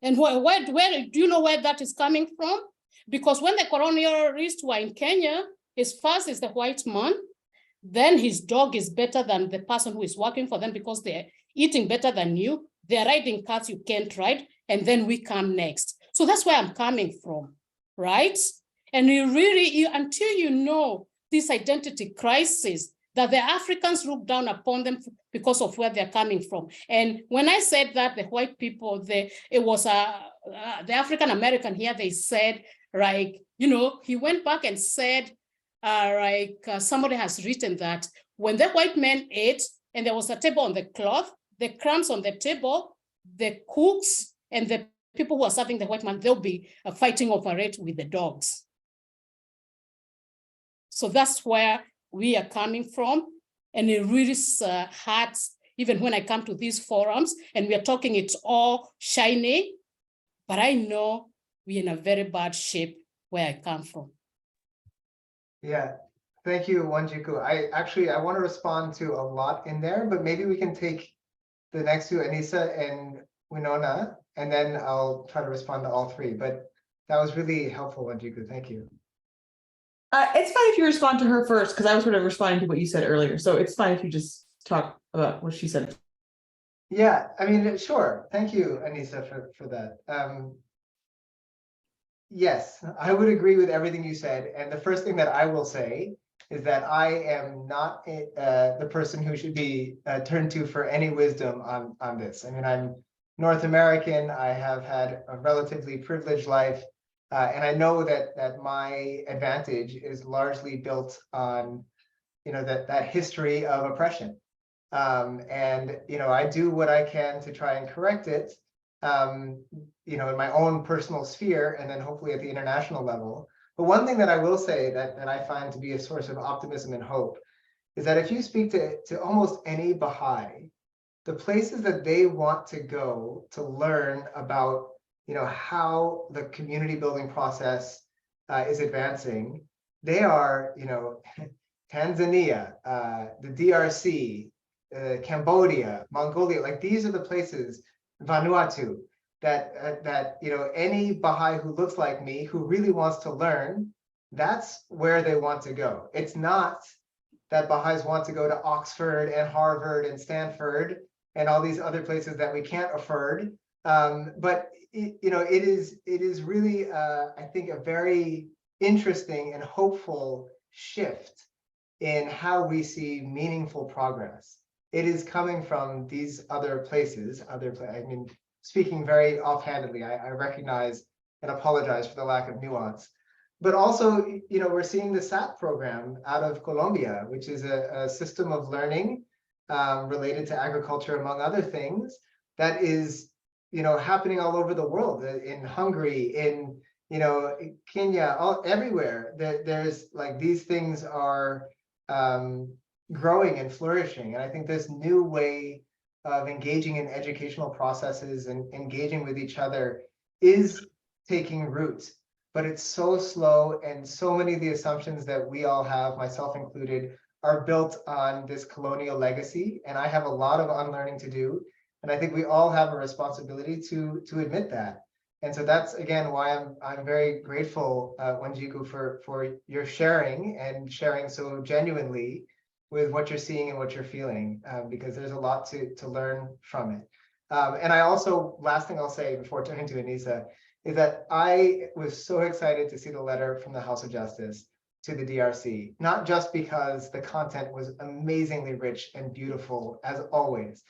And where do you know where that is coming from? Because when the colonialists were in Kenya, his first is the white man, then his dog is better than the person who is working for them because they're eating better than you. They're riding cars you can't ride, and then we come next. So that's where I'm coming from, right? And you really, until you know this identity crisis, that the Africans look down upon them because of where they're coming from. And when I said that, the white people, it was the African American here, they said, like, you know, he went back and said, somebody has written that when the white man ate and there was a table on the cloth, the crumbs on the table, the cooks and the people who are serving the white man, they'll be fighting over it with the dogs. So that's where we are coming from. And it really hurts, even when I come to these forums and we are talking, it's all shiny, but I know we're in a very bad shape where I come from. Yeah, thank you, Wanjiku. I want to respond to a lot in there, but maybe we can take the next two, Anissa and Winona, and then I'll try to respond to all three. But that was really helpful, Wanjiku. Thank you. It's fine if you respond to her first, because I was sort of responding to what you said earlier. So it's fine if you just talk about what she said. Yeah, I mean, sure. Thank you, Anissa, for that. Yes, I would agree with everything you said. And the first thing that I will say is that I am not the person who should be turned to for any wisdom on this. I mean, I'm North American. I have had a relatively privileged life. And I know that my advantage is largely built on, you know, that history of oppression. And, you know, I do what I can to try and correct it, you know, in my own personal sphere, and then hopefully at the international level. But one thing that I will say that I find to be a source of optimism and hope is that if you speak to almost any Baha'i, the places that they want to go to learn about, you know, how the community building process is advancing, they are, you know, Tanzania, the DRC, Cambodia, Mongolia. Like, these are the places, Vanuatu, that you know, any Baha'i who looks like me, who really wants to learn, that's where they want to go. It's not that Baha'is want to go to Oxford and Harvard and Stanford and all these other places that we can't afford. But you know, it is really, I think, a very interesting and hopeful shift in how we see meaningful progress. It is coming from these other places, I mean, speaking very offhandedly, I recognize and apologize for the lack of nuance. But also, you know, we're seeing the SAT program out of Colombia, which is a system of learning related to agriculture, among other things, that is, you know, happening all over the world, in Hungary, in, you know, Kenya, everywhere. There's like, these things are growing and flourishing. And I think this new way of engaging in educational processes and engaging with each other is taking root, but it's so slow, and so many of the assumptions that we all have, myself included, are built on this colonial legacy. And I have a lot of unlearning to do. And I think we all have a responsibility to admit that. And so that's, again, why I'm very grateful, Wanjiku, for your sharing, and sharing so genuinely with what you're seeing and what you're feeling, because there's a lot to learn from it. And I also, last thing I'll say before turning to Anissa, is that I was so excited to see the letter from the House of Justice to the DRC, not just because the content was amazingly rich and beautiful as always,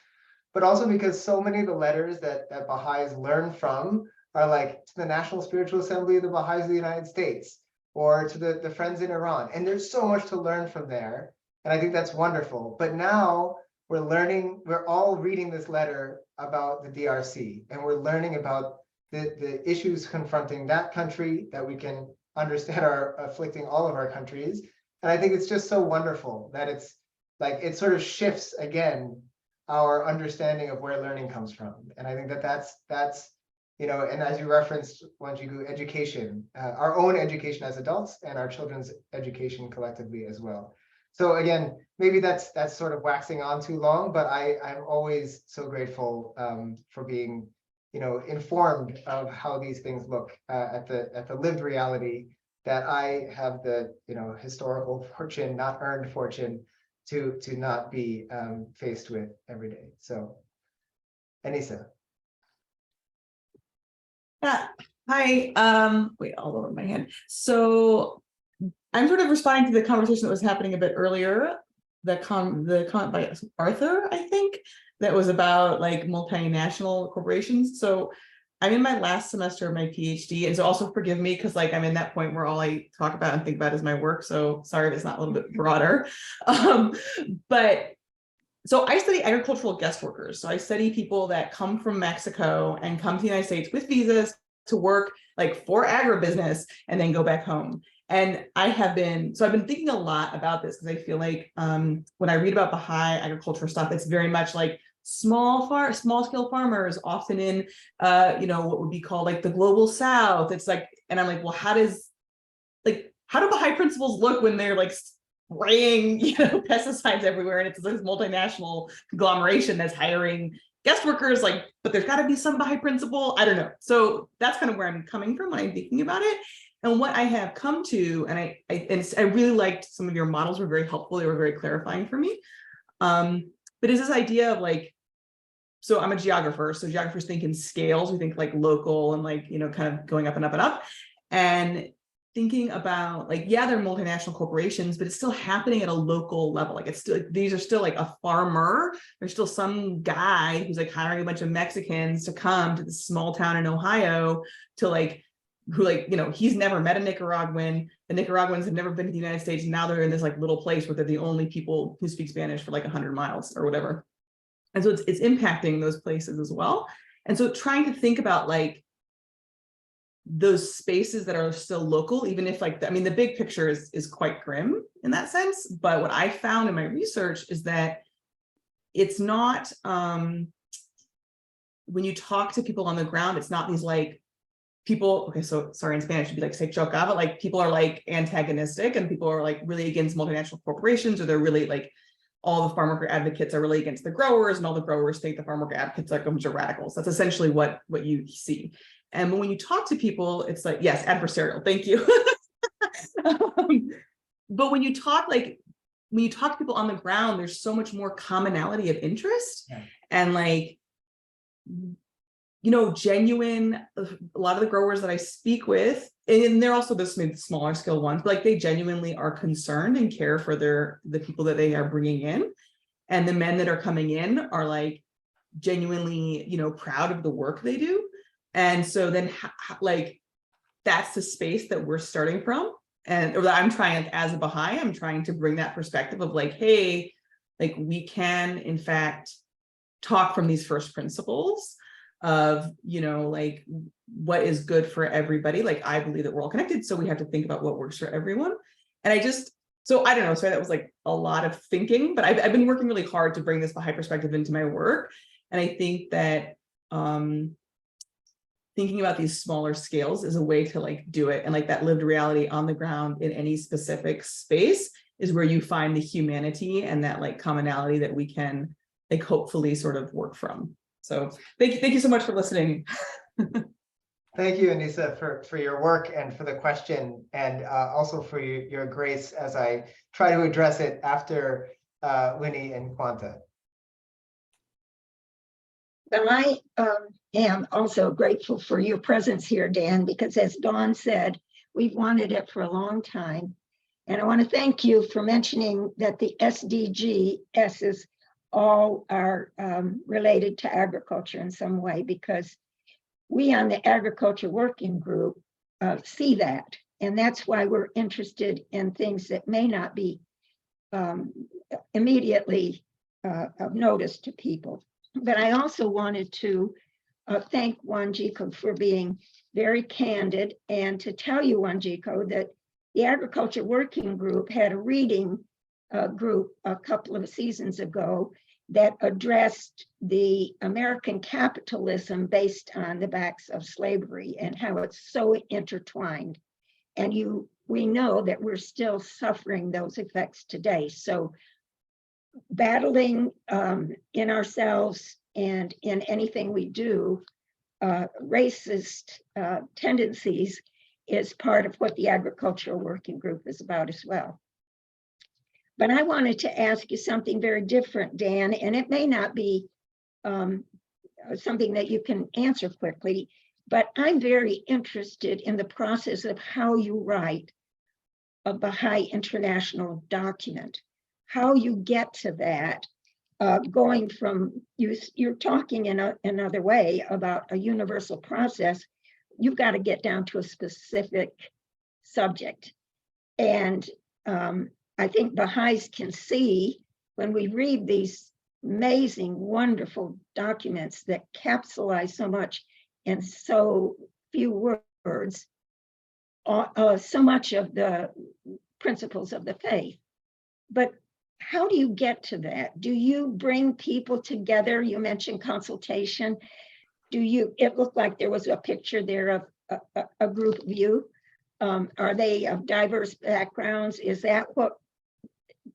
but also because so many of the letters that Baha'is learn from are like to the National Spiritual Assembly of the Baha'is of the United States, or to the Friends in Iran. And there's so much to learn from there. And I think that's wonderful. But now we're all reading this letter about the DRC, and we're learning about the issues confronting that country that we can understand are afflicting all of our countries. And I think it's just so wonderful that it's like, it sort of shifts again our understanding of where learning comes from. And I think that that's you know, and as you referenced, Wanjigu, education, our own education as adults and our children's education collectively as well. So again, maybe that's sort of waxing on too long, but I'm always so grateful for being, you know, informed of how these things look at the lived reality that I have the, you know, historical fortune, not earned fortune, to not be faced with every day. So, Anissa. Yeah. Hi. Wait, I'll lower my hand. So I'm sort of responding to the conversation that was happening a bit earlier. The comment by Arthur, I think, that was about like multinational corporations. So I'm in my last semester of my PhD, and so also forgive me because like I'm in that point where all I talk about and think about is my work. So sorry if it's not a little bit broader. But so I study agricultural guest workers. So I study people that come from Mexico and come to the United States with visas to work like for agribusiness and then go back home. And I've been thinking a lot about this because I feel like when I read about Baha'i agriculture stuff, it's very much like small scale farmers, often in you know, what would be called like the global South. It's like, and I'm like, well, how do Baha'i principles look when they're like spraying, you know, pesticides everywhere, and it's this multinational conglomeration that's hiring guest workers, like, but there's got to be some Baha'i principle. I don't know. So that's kind of where I'm coming from when I'm thinking about it. And what I have come to, and I really liked some of your models, were very helpful. They were very clarifying for me. But is this idea of like, so I'm a geographer, so geographers think in scales. We think like local and like, you know, kind of going up and up and up. And thinking about like, yeah, they're multinational corporations, but it's still happening at a local level. Like it's still, these are still like a farmer. There's still some guy who's like hiring a bunch of Mexicans to come to this small town in Ohio to like, who like, you know, he's never met a Nicaraguan. The Nicaraguans have never been to the United States. And now they're in this like little place where they're the only people who speak Spanish for like 100 miles or whatever. And so it's impacting those places as well. And so trying to think about like those spaces that are still local, even if like, I mean, the big picture is quite grim in that sense. But what I found in my research is that it's not, when you talk to people on the ground, it's not these like people, okay, so sorry, in Spanish it'd be like se choca, but like people are like antagonistic and people are like really against multinational corporations, or they're really like, all the farm worker advocates are really against the growers, and all the growers think the farm worker advocates are like a bunch of radicals. That's essentially what you see. And when you talk to people, it's like, yes, adversarial, thank you. But when you talk to people on the ground, there's so much more commonality of interest. Yeah. And like, you know, genuine, a lot of the growers that I speak with, and they're also the smaller scale ones, but like they genuinely are concerned and care for the people that they are bringing in. And the men that are coming in are like genuinely, you know, proud of the work they do. And so then like, that's the space that we're starting from. And or that I'm trying, as a Baha'i, I'm trying to bring that perspective of like, hey, like we can in fact talk from these first principles of, you know, like what is good for everybody. Like I believe that we're all connected, so we have to think about what works for everyone. And so I don't know, sorry, that was like a lot of thinking, but I've been working really hard to bring this Baha'i perspective into my work. And I think that thinking about these smaller scales is a way to like do it. And like that lived reality on the ground in any specific space is where you find the humanity and that like commonality that we can like hopefully sort of work from. So thank you so much for listening. Thank you, Anissa, for your work and for the question, and also for your grace as I try to address it after Winnie and Quanta. But I am also grateful for your presence here, Dan, because as Dawn said, we've wanted it for a long time. And I want to thank you for mentioning that the SDGs all are related to agriculture in some way, because we on the Agriculture Working Group see that. And that's why we're interested in things that may not be immediately of notice to people. But I also wanted to thank Wanjiko for being very candid, and to tell you, Wanjiko, that the Agriculture Working Group had a reading group a couple of seasons ago that addressed the American capitalism based on the backs of slavery and how it's so intertwined. And we know that we're still suffering those effects today. So battling in ourselves and in anything we do, racist tendencies is part of what the Agricultural Working Group is about as well. But I wanted to ask you something very different, Dan, and it may not be something that you can answer quickly, but I'm very interested in the process of how you write a Baha'i international document, how you get to that, going from, you're talking in another way about a universal process. You've got to get down to a specific subject. And I think Baha'is can see when we read these amazing, wonderful documents that capsulize so much in so few words, so much of the principles of the faith. But how do you get to that? Do you bring people together? You mentioned consultation. It looked like there was a picture there of a group of you. Are they of diverse backgrounds? Is that what,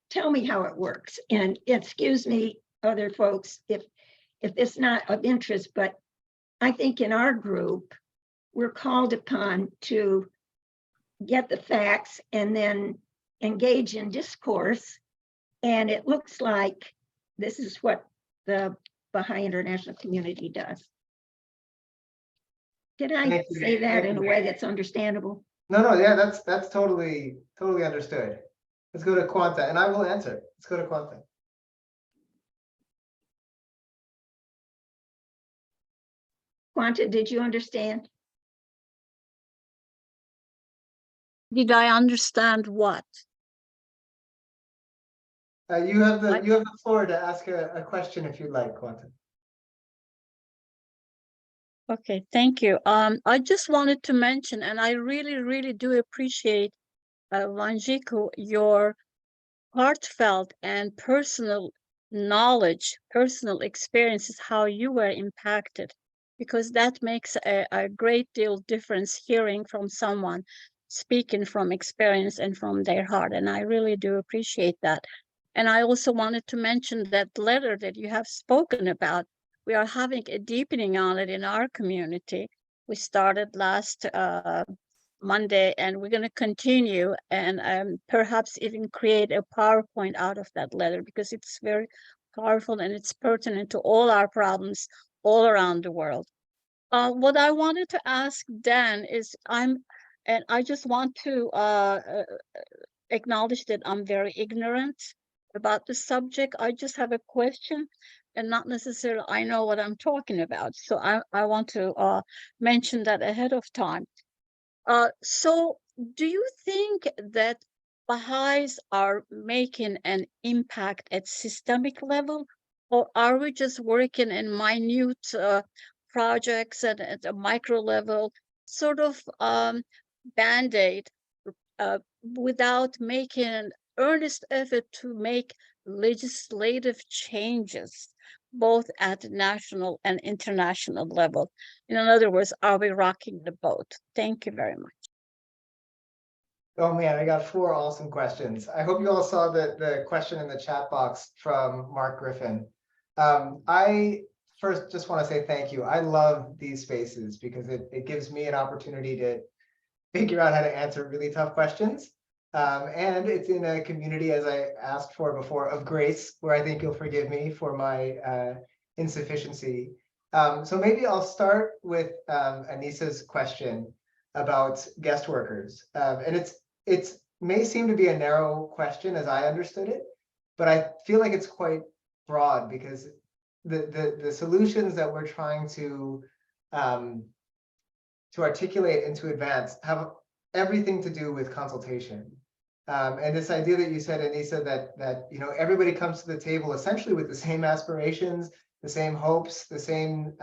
tell me how it works. And excuse me, other folks, if it's not of interest, but I think in our group, we're called upon to get the facts and then engage in discourse. And it looks like this is what the Baha'i international community does. Did I say that in a way that's understandable? No, yeah, that's totally understood. Let's go to Quanta, and I will answer. Let's go to Quanta. Quanta, did you understand? Did I understand what? You have the floor to ask a question if you'd like, Quanta. Okay, thank you. I just wanted to mention, and I really, really do appreciate, Wanjiko, your heartfelt and personal knowledge, personal experiences, how you were impacted, because that makes a great deal difference hearing from someone speaking from experience and from their heart. And I really do appreciate that. And I also wanted to mention that letter that you have spoken about. We are having a deepening on it in our community. We started last Monday, and we're going to continue and perhaps even create a PowerPoint out of that letter, because it's very powerful and it's pertinent to all our problems all around the world. What I wanted to ask Dan is, I just want to acknowledge that I'm very ignorant about the subject. I just have a question, and not necessarily I know what I'm talking about. So I want to mention that ahead of time. So do you think that Baha'is are making an impact at systemic level, or are we just working in minute projects and at a micro level, sort of band-aid without making an earnest effort to make legislative changes, both at national and international level? In other words, are we rocking the boat? Thank you very much. Oh man, I got 4 awesome questions. I hope you all saw the question in the chat box from Mark Griffin. I first just want to say thank you. I love these spaces because it gives me an opportunity to figure out how to answer really tough questions. And it's in a community, as I asked for before, of grace, where I think you'll forgive me for my insufficiency. So maybe I'll start with Anissa's question about guest workers. And it's may seem to be a narrow question as I understood it, but I feel like it's quite broad because the solutions that we're trying to articulate and to advance have everything to do with consultation. And this idea that you said, Anissa, that you know, everybody comes to the table essentially with the same aspirations, the same hopes, the same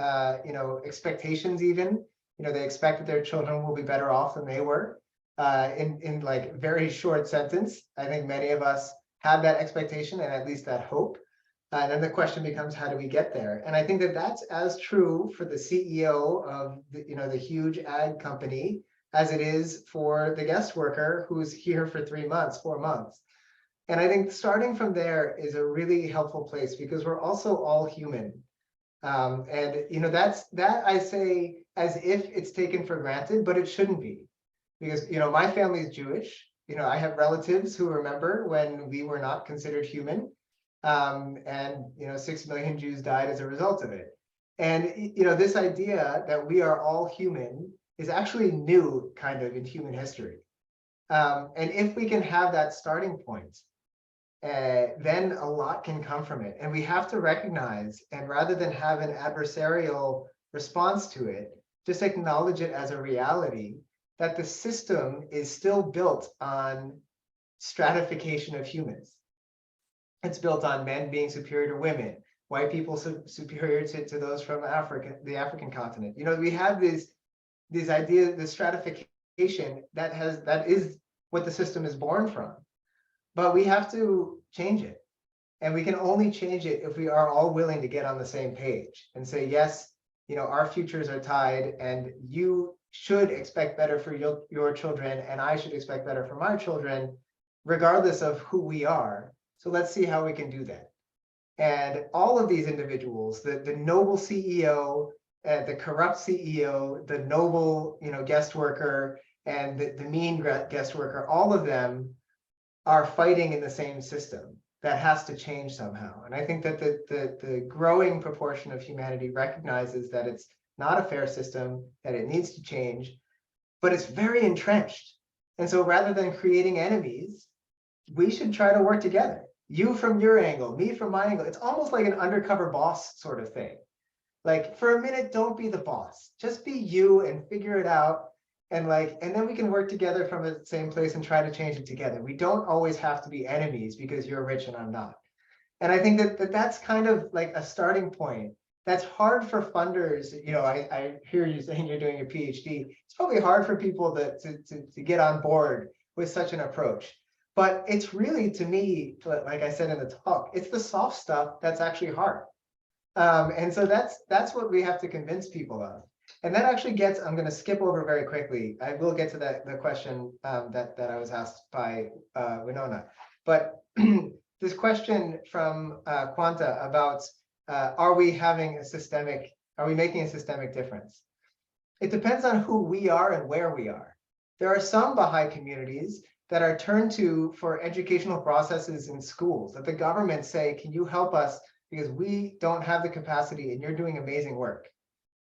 you know, expectations even. You know, they expect that their children will be better off than they were. In like very short sentence, I think many of us have that expectation and at least that hope. And then the question becomes, how do we get there? And I think that that's as true for the CEO of the, you know, the huge ag company as it is for the guest worker who's here for 3 months, 4 months. And I think starting from there is a really helpful place because we're also all human. And you know, that I say as if it's taken for granted, but it shouldn't be. Because you know, my family is Jewish. You know, I have relatives who remember when we were not considered human. And you know, 6 million Jews died as a result of it. And you know, this idea that we are all human is actually new kind of in human history. And if we can have that starting point, then a lot can come from it. And we have to recognize, and rather than have an adversarial response to it, just acknowledge it as a reality that the system is still built on stratification of humans. It's built on men being superior to women, white people superior to those from Africa, the African continent. You know, we have these ideas, this stratification that is what the system is born from. But we have to change it. And we can only change it if we are all willing to get on the same page and say, yes, you know, our futures are tied and you should expect better for your children and I should expect better for my children, regardless of who we are. So let's see how we can do that. And all of these individuals, the noble CEO, the corrupt CEO, the noble, you know, guest worker, and the mean guest worker, all of them are fighting in the same system that has to change somehow. And I think that the growing proportion of humanity recognizes that it's not a fair system, that it needs to change, but it's very entrenched. And so rather than creating enemies, we should try to work together. You from your angle, me from my angle. It's almost like an undercover boss sort of thing. Like for a minute, don't be the boss. Just be you and figure it out. And then we can work together from the same place and try to change it together. We don't always have to be enemies because you're rich and I'm not. And I think that's kind of like a starting point. That's hard for funders. You know, I hear you saying you're doing a PhD. It's probably hard for people to get on board with such an approach. But it's really, to me, like I said in the talk, it's the soft stuff that's actually hard. And so that's what we have to convince people of. And that actually gets, I'm going to skip over very quickly. I will get to the question that I was asked by Winona. But this question from Quanta about are we making a systemic difference? It depends on who we are and where we are. There are some Baha'i communities that are turned to for educational processes in schools, that the government say, can you help us because we don't have the capacity and you're doing amazing work.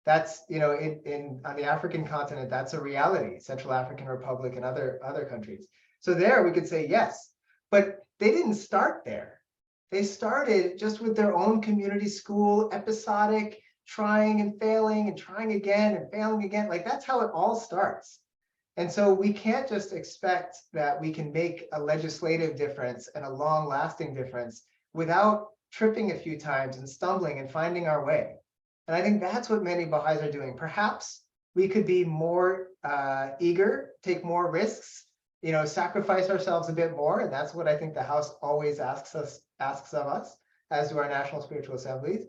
That's, you know, on the African continent, that's a reality, Central African Republic and other countries. So there we could say yes, but they didn't start there. They started just with their own community school, episodic, trying and failing and trying again and failing again. Like that's how it all starts. And so we can't just expect that we can make a legislative difference and a long-lasting difference without tripping a few times and stumbling and finding our way. And I think that's what many Baha'is are doing. Perhaps we could be more eager, take more risks, you know, sacrifice ourselves a bit more. And that's what I think the House always asks of us, as do our national spiritual assemblies.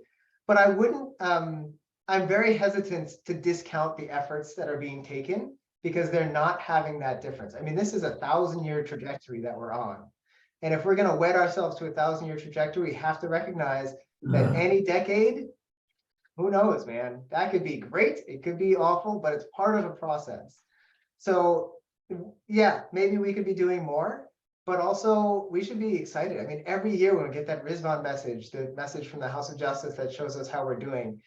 But I wouldn't, I'm very hesitant to discount the efforts that are being taken because they're not having that difference. I mean, this is a 1,000-year trajectory that we're on. And if we're going to wed ourselves to a 1,000-year trajectory, we have to recognize that any decade, who knows, man, that could be great. It could be awful, but it's part of a process. So yeah, maybe we could be doing more, but also we should be excited. I mean, every year when we get that Rizvan message, the message from the House of Justice that shows us how we're doing,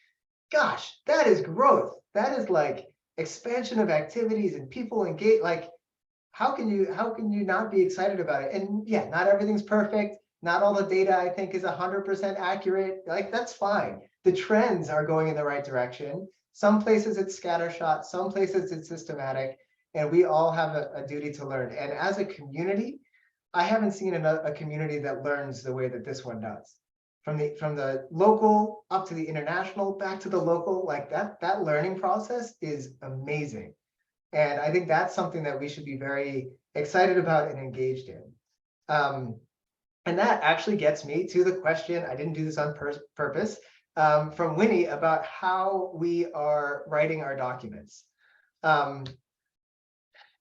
gosh, that is growth. That is like expansion of activities and people engage. Like, how can you not be excited about it? And yeah, not everything's perfect. Not all the data I think is 100% accurate. Like, that's fine. The trends are going in the right direction. Some places it's scattershot, some places it's systematic, and we all have a duty to learn. And as a community, I haven't seen a community that learns the way that this one does. From the local up to the international, back to the local, like that learning process is amazing. And I think that's something that we should be very excited about and engaged in. And that actually gets me to the question, I didn't do this on purpose, from Winnie about how we are writing our documents.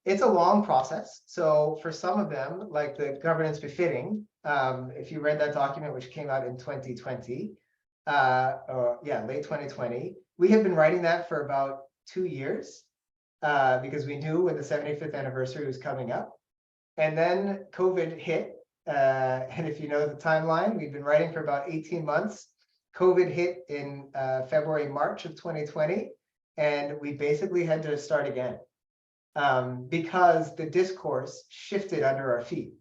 It's a long process. So for some of them, like the governance befitting, if you read that document, which came out in 2020, late 2020, we have been writing that for about 2 years. Because we knew when the 75th anniversary was coming up. And then COVID hit. And if you know the timeline, we've been writing for about 18 months. COVID hit in February, March of 2020. And we basically had to start again because the discourse shifted under our feet.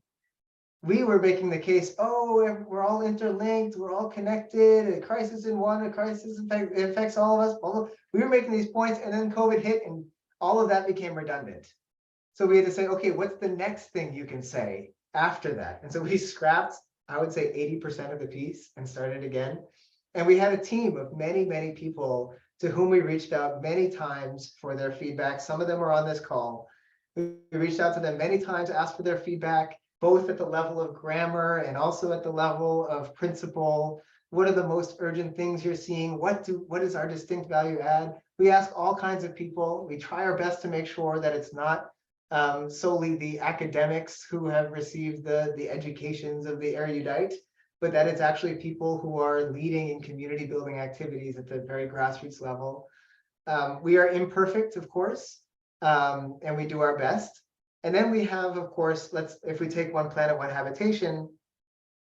We were making the case, oh, we're all interlinked, we're all connected, a crisis in one, a crisis affects all of us. We were making these points, and then COVID hit, and all of that became redundant. So we had to say, okay, what's the next thing you can say after that? And so we scrapped, I would say 80% of the piece and started again. And we had a team of many, many people to whom we reached out many times for their feedback. Some of them are on this call. We reached out to them many times, asked for their feedback, both at the level of grammar and also at the level of principle. What are the most urgent things you're seeing? What is our distinct value add? We ask all kinds of people. We try our best to make sure that it's not solely the academics who have received the educations of the erudite, but that it's actually people who are leading in community building activities at the very grassroots level. We are imperfect, of course, and we do our best. And then we have, of course, if we take One Planet, One Habitation,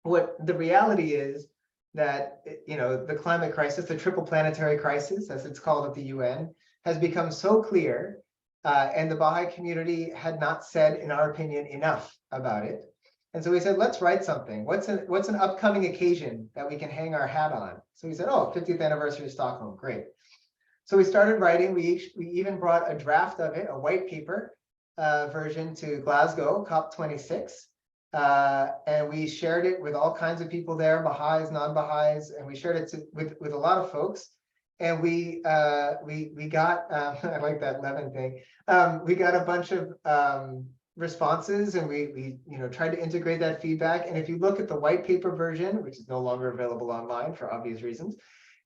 what the reality is that, the climate crisis, the triple planetary crisis, as it's called at the UN, has become so clear, and the Baha'i community had not said, in our opinion, enough about it. And so we said, let's write something. What's an upcoming occasion that we can hang our hat on? So we said, oh, 50th anniversary of Stockholm, great. So we started writing. We even brought a draft of it, a white paper version, to Glasgow, COP26. And we shared it with all kinds of people there, Baha'is, non-Baha'is, and we shared it with a lot of folks. And we got, I like that lemon thing. We got a bunch of responses, and we tried to integrate that feedback. And if you look at the white paper version, which is no longer available online for obvious reasons,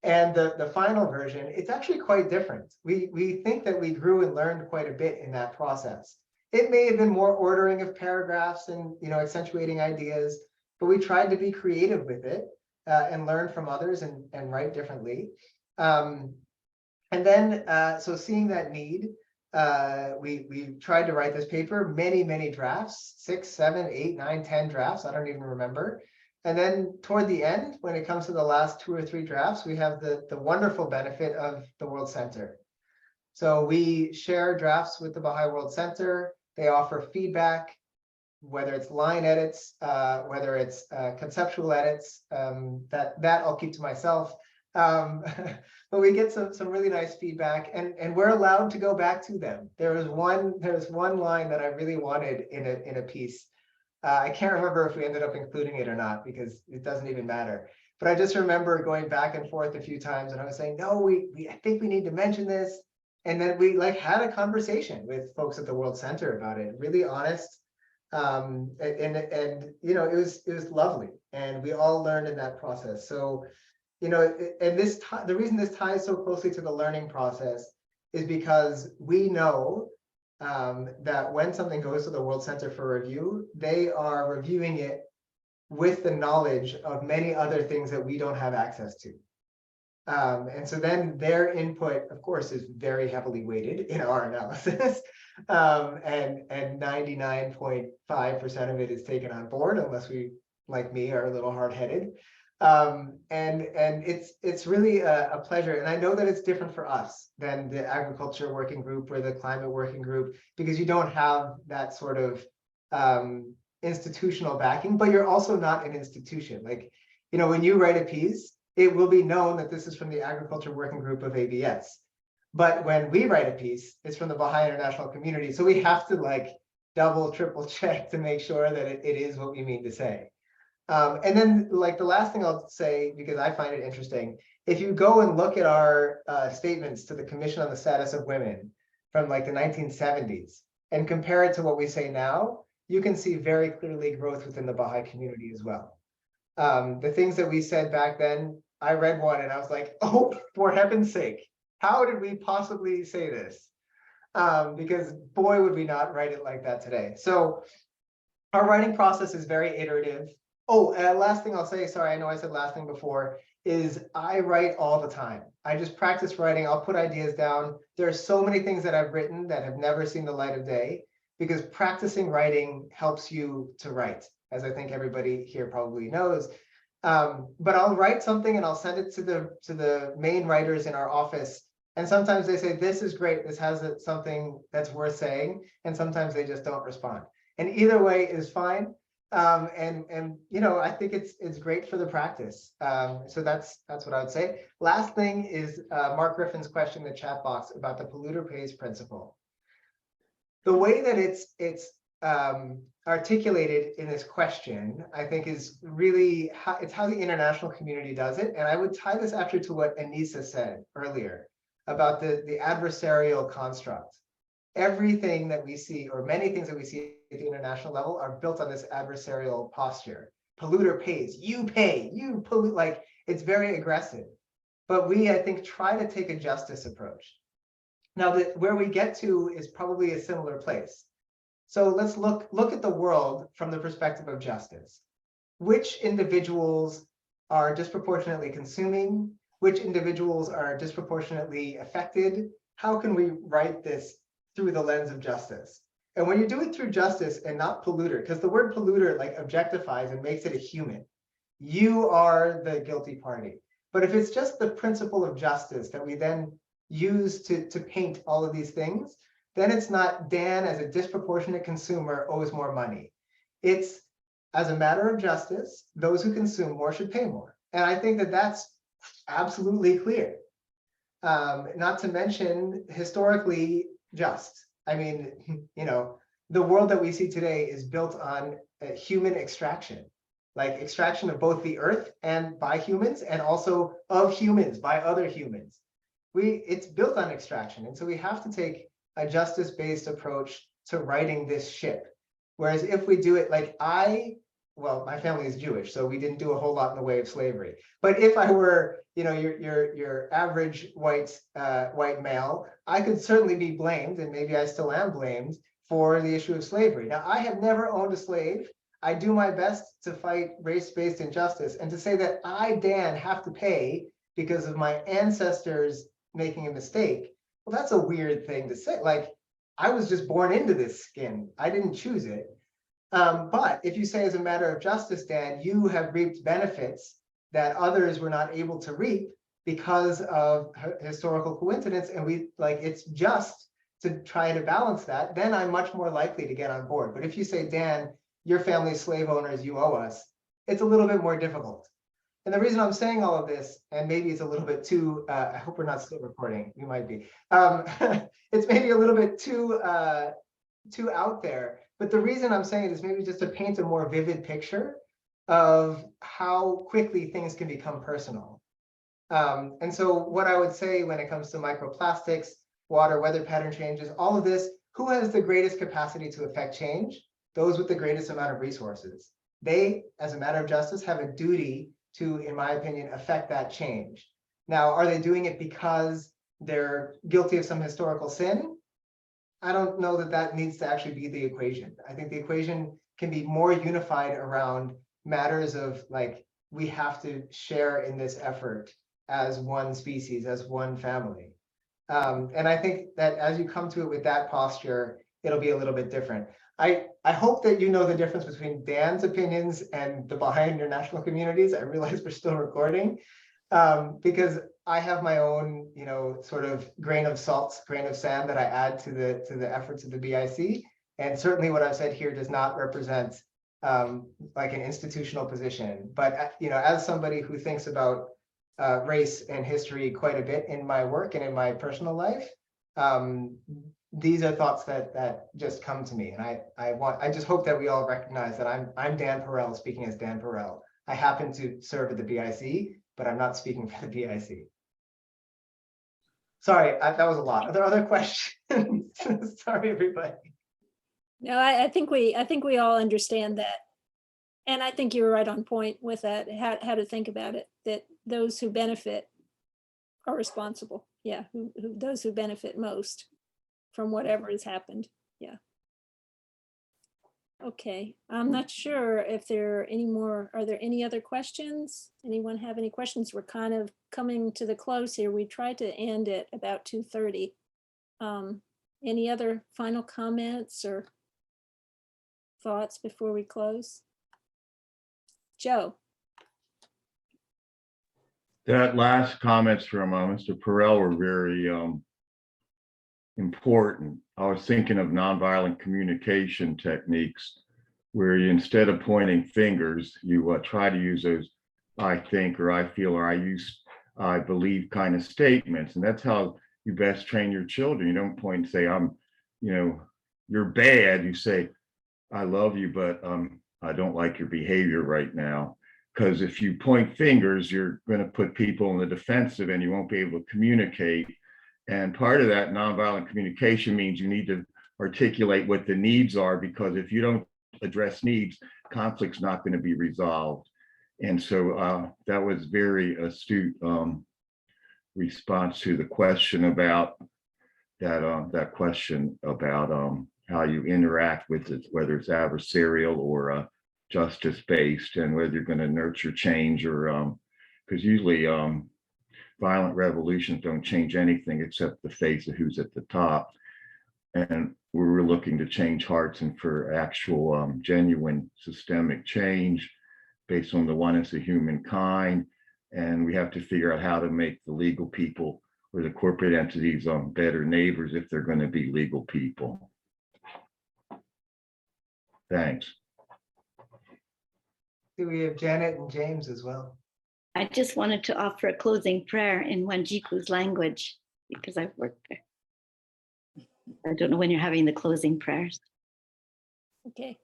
and the final version, it's actually quite different. We think that we grew and learned quite a bit in that process. It may have been more ordering of paragraphs and accentuating ideas, but we tried to be creative with it and learn from others and write differently. And then, so seeing that need, we tried to write this paper, many drafts, 6, 7, 8, 9, 10 drafts, I don't even remember. And then toward the end, when it comes to the last 2 or 3 drafts, we have the wonderful benefit of the World Center. So we share drafts with the Baha'i World Center. They offer feedback, whether it's line edits, whether it's conceptual edits, that I'll keep to myself. But we get some really nice feedback, and we're allowed to go back to them. There's one line that I really wanted in a piece. I can't remember if we ended up including it or not, because it doesn't even matter. But I just remember going back and forth a few times, and I was saying, no, I think we need to mention this. And then we had a conversation with folks at the World Center about it, really honest. And it was lovely, and we all learned in that process. So, and the reason this ties so closely to the learning process is because we know that when something goes to the World Center for review, they are reviewing it with the knowledge of many other things that we don't have access to. And so then their input, of course, is very heavily weighted in our analysis. And 99.5% of it is taken on board, unless we, like me, are a little hard-headed. And it's really a pleasure. And I know that it's different for us than the agriculture working group or the climate working group, because you don't have that sort of institutional backing, but you're also not an institution. Like, you know, when you write a piece, it will be known that this is from the agriculture working group of ABS. But when we write a piece, it's from the Baha'i international community. So we have to like double, triple check to make sure that it is what we mean to say. And then like the last thing I'll say, because I find it interesting, if you go and look at our statements to the Commission on the Status of Women from like the 1970s and compare it to what we say now, you can see very clearly growth within the Baha'i community as well. The things that we said back then, I read one and I was like, oh, for heaven's sake, how did we possibly say this? Because boy, would we not write it like that today. So our writing process is very iterative. Oh, last thing I'll say, sorry, I know I said last thing before, is I write all the time. I just practice writing. I'll put ideas down. There are so many things that I've written that have never seen the light of day, because practicing writing helps you to write, as I think everybody here probably knows. But I'll write something and I'll send it to the main writers in our office. And sometimes they say, this is great, this has something that's worth saying. And sometimes they just don't respond. And either way is fine. And you know, I think it's great for the practice. So that's what I would say. Last thing is Mark Griffin's question in the chat box about the polluter pays principle. The way that it's articulated in this question, I think is really how the international community does it. And I would tie this actually to what Anissa said earlier about the adversarial construct. Everything that we see, or many things that we see at the international level, are built on this adversarial posture. Polluter pays, you pay, you pollute, like it's very aggressive. But we, I think, try to take a justice approach. Now, where we get to is probably a similar place. So let's look at the world from the perspective of justice. Which individuals are disproportionately consuming? Which individuals are disproportionately affected? How can we write this through the lens of justice? And when you do it through justice and not polluter, because the word polluter like objectifies and makes it a human, you are the guilty party. But if it's just the principle of justice that we then use to paint all of these things, then it's not Dan as a disproportionate consumer owes more money. It's as a matter of justice, those who consume more should pay more. And I think that that's absolutely clear. Not to mention historically just. I mean, you know, the world that we see today is built on human extraction, like extraction of both the earth and by humans, and also of humans by other humans. It's built on extraction. And so we have to take a justice-based approach to writing this ship. Whereas if we do it like well, my family is Jewish, so we didn't do a whole lot in the way of slavery. But if I were, you know, your average white male, I could certainly be blamed, and maybe I still am blamed, for the issue of slavery. Now, I have never owned a slave. I do my best to fight race-based injustice, and to say that I, Dan, have to pay because of my ancestors making a mistake, well, that's a weird thing to say. Like, I was just born into this skin. I didn't choose it. But if you say as a matter of justice, Dan, you have reaped benefits that others were not able to reap because of historical coincidence, and it's just to try to balance that, then I'm much more likely to get on board. But if you say, Dan, your family's slave owners, you owe us, it's a little bit more difficult. And the reason I'm saying all of this, and maybe it's a little bit too, I hope we're not still recording, you might be. It's maybe a little bit too out there, but the reason I'm saying it is maybe just to paint a more vivid picture of how quickly things can become personal. And so what I would say when it comes to microplastics, water, weather pattern changes, all of this, who has the greatest capacity to affect change? Those with the greatest amount of resources. They, as a matter of justice, have a duty to, in my opinion, affect that change. Now, are they doing it because they're guilty of some historical sin? I don't know that that needs to actually be the equation. I think the equation can be more unified around matters of like, we have to share in this effort as one species, as one family. And I think that as you come to it with that posture, it'll be a little bit different. I hope that you know the difference between Dan's opinions and the Baha'i international communities. I realize we're still recording, because I have my own, sort of grain of salt, grain of sand that I add to the efforts of the BIC. And certainly what I've said here does not represent like an institutional position. But, as somebody who thinks about race and history quite a bit in my work and in my personal life, these are thoughts that just come to me. And I just hope that we all recognize that I'm Dan Perell, speaking as Dan Perell. I happen to serve at the BIC, but I'm not speaking for the BIC. Sorry, that was a lot. Are there other questions? Sorry, everybody. No, I think we all understand that. And I think you were right on point with that, how to think about it, that those who benefit are responsible. Yeah, those who benefit most from whatever has happened. Yeah. Okay, I'm not sure if there are any more. Are there any other questions? Anyone have any questions? We're kind of coming to the close here. We tried to end at about 2:30. Any other final comments or thoughts before we close? Joe? That last comments from Mr. Perell were very important. I was thinking of nonviolent communication techniques where you, instead of pointing fingers, you try to use those I think, or I feel, or I believe kind of statements. And that's how you best train your children. You don't point and say, you're bad. You say, I love you, but I don't like your behavior right now. Because if you point fingers, you're going to put people in the defensive and you won't be able to communicate. And part of that nonviolent communication means you need to articulate what the needs are, because if you don't address needs, conflict's not going to be resolved. And so that was very astute response to the question about that question about how you interact with it, whether it's adversarial or justice-based, and whether you're going to nurture change or because usually violent revolutions don't change anything except the face of who's at the top. And we're looking to change hearts and for actual genuine systemic change based on the oneness of humankind. And we have to figure out how to make the legal people or the corporate entities better neighbors if they're going to be legal people. Thanks. We have Janet and James as well. I just wanted to offer a closing prayer in Wanjiku's language because I've worked there. I don't know when you're having the closing prayers. Okay.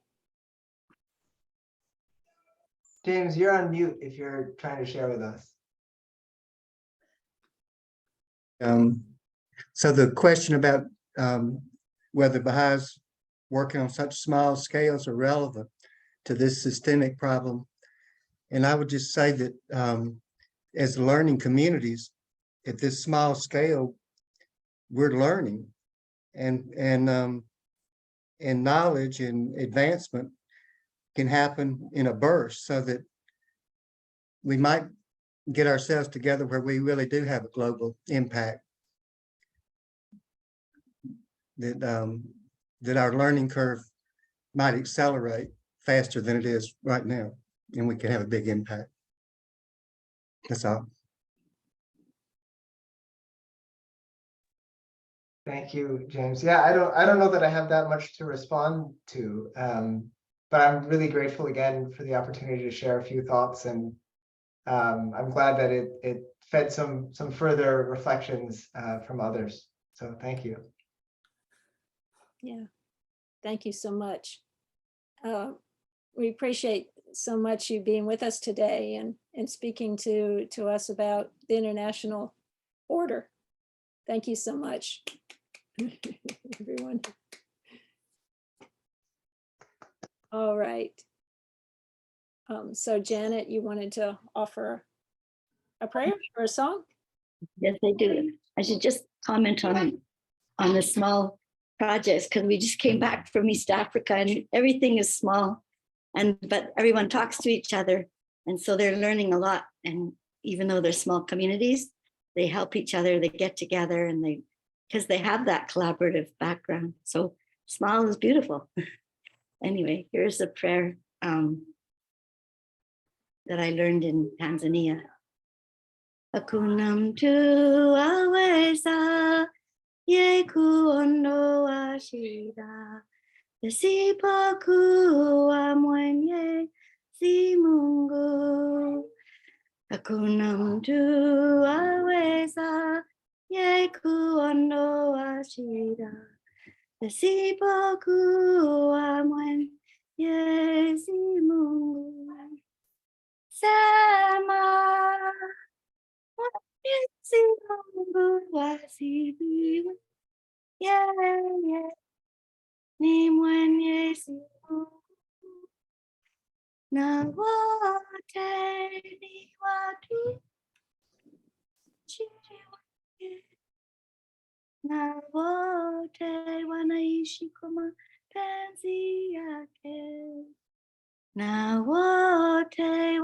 James, you're on mute if you're trying to share with us. So the question about whether Baha'is working on such small scales are relevant to this systemic problem. And I would just say that as learning communities, at this small scale, we're learning, and knowledge and advancement can happen in a burst, so that we might get ourselves together where we really do have a global impact. That our learning curve might accelerate faster than it is right now, and we can have a big impact. That's all. Thank you, James. Yeah, I don't know that I have that much to respond to, but I'm really grateful again for the opportunity to share a few thoughts, and I'm glad that it fed some further reflections from others. So thank you. Yeah, thank you so much. We appreciate so much you being with us today and speaking to us about the international order. Thank you so much, everyone. All right. So Janet, you wanted to offer a prayer or a song? Yes, I do. I should just comment on the small projects, because we just came back from East Africa and everything is small, but everyone talks to each other, and so they're learning a lot. And even though they're small communities, they help each other, they get together, and because they have that collaborative background. So small is beautiful. Anyway, here's a prayer that I learned in Tanzania. Akunam tu aweza ye kuondoa shida isipokuwa Mwenyezi Mungu. Hakuna mtu aweza ye kuondoa shida isipokuwa Mwenyezi Mungu. Sema Mwenyezi Mungu asifiwe, yeye ni Mwenyezi Mungu na wote ni watu chini wake, na wote wanaishi kwa mapenzi yake, na wote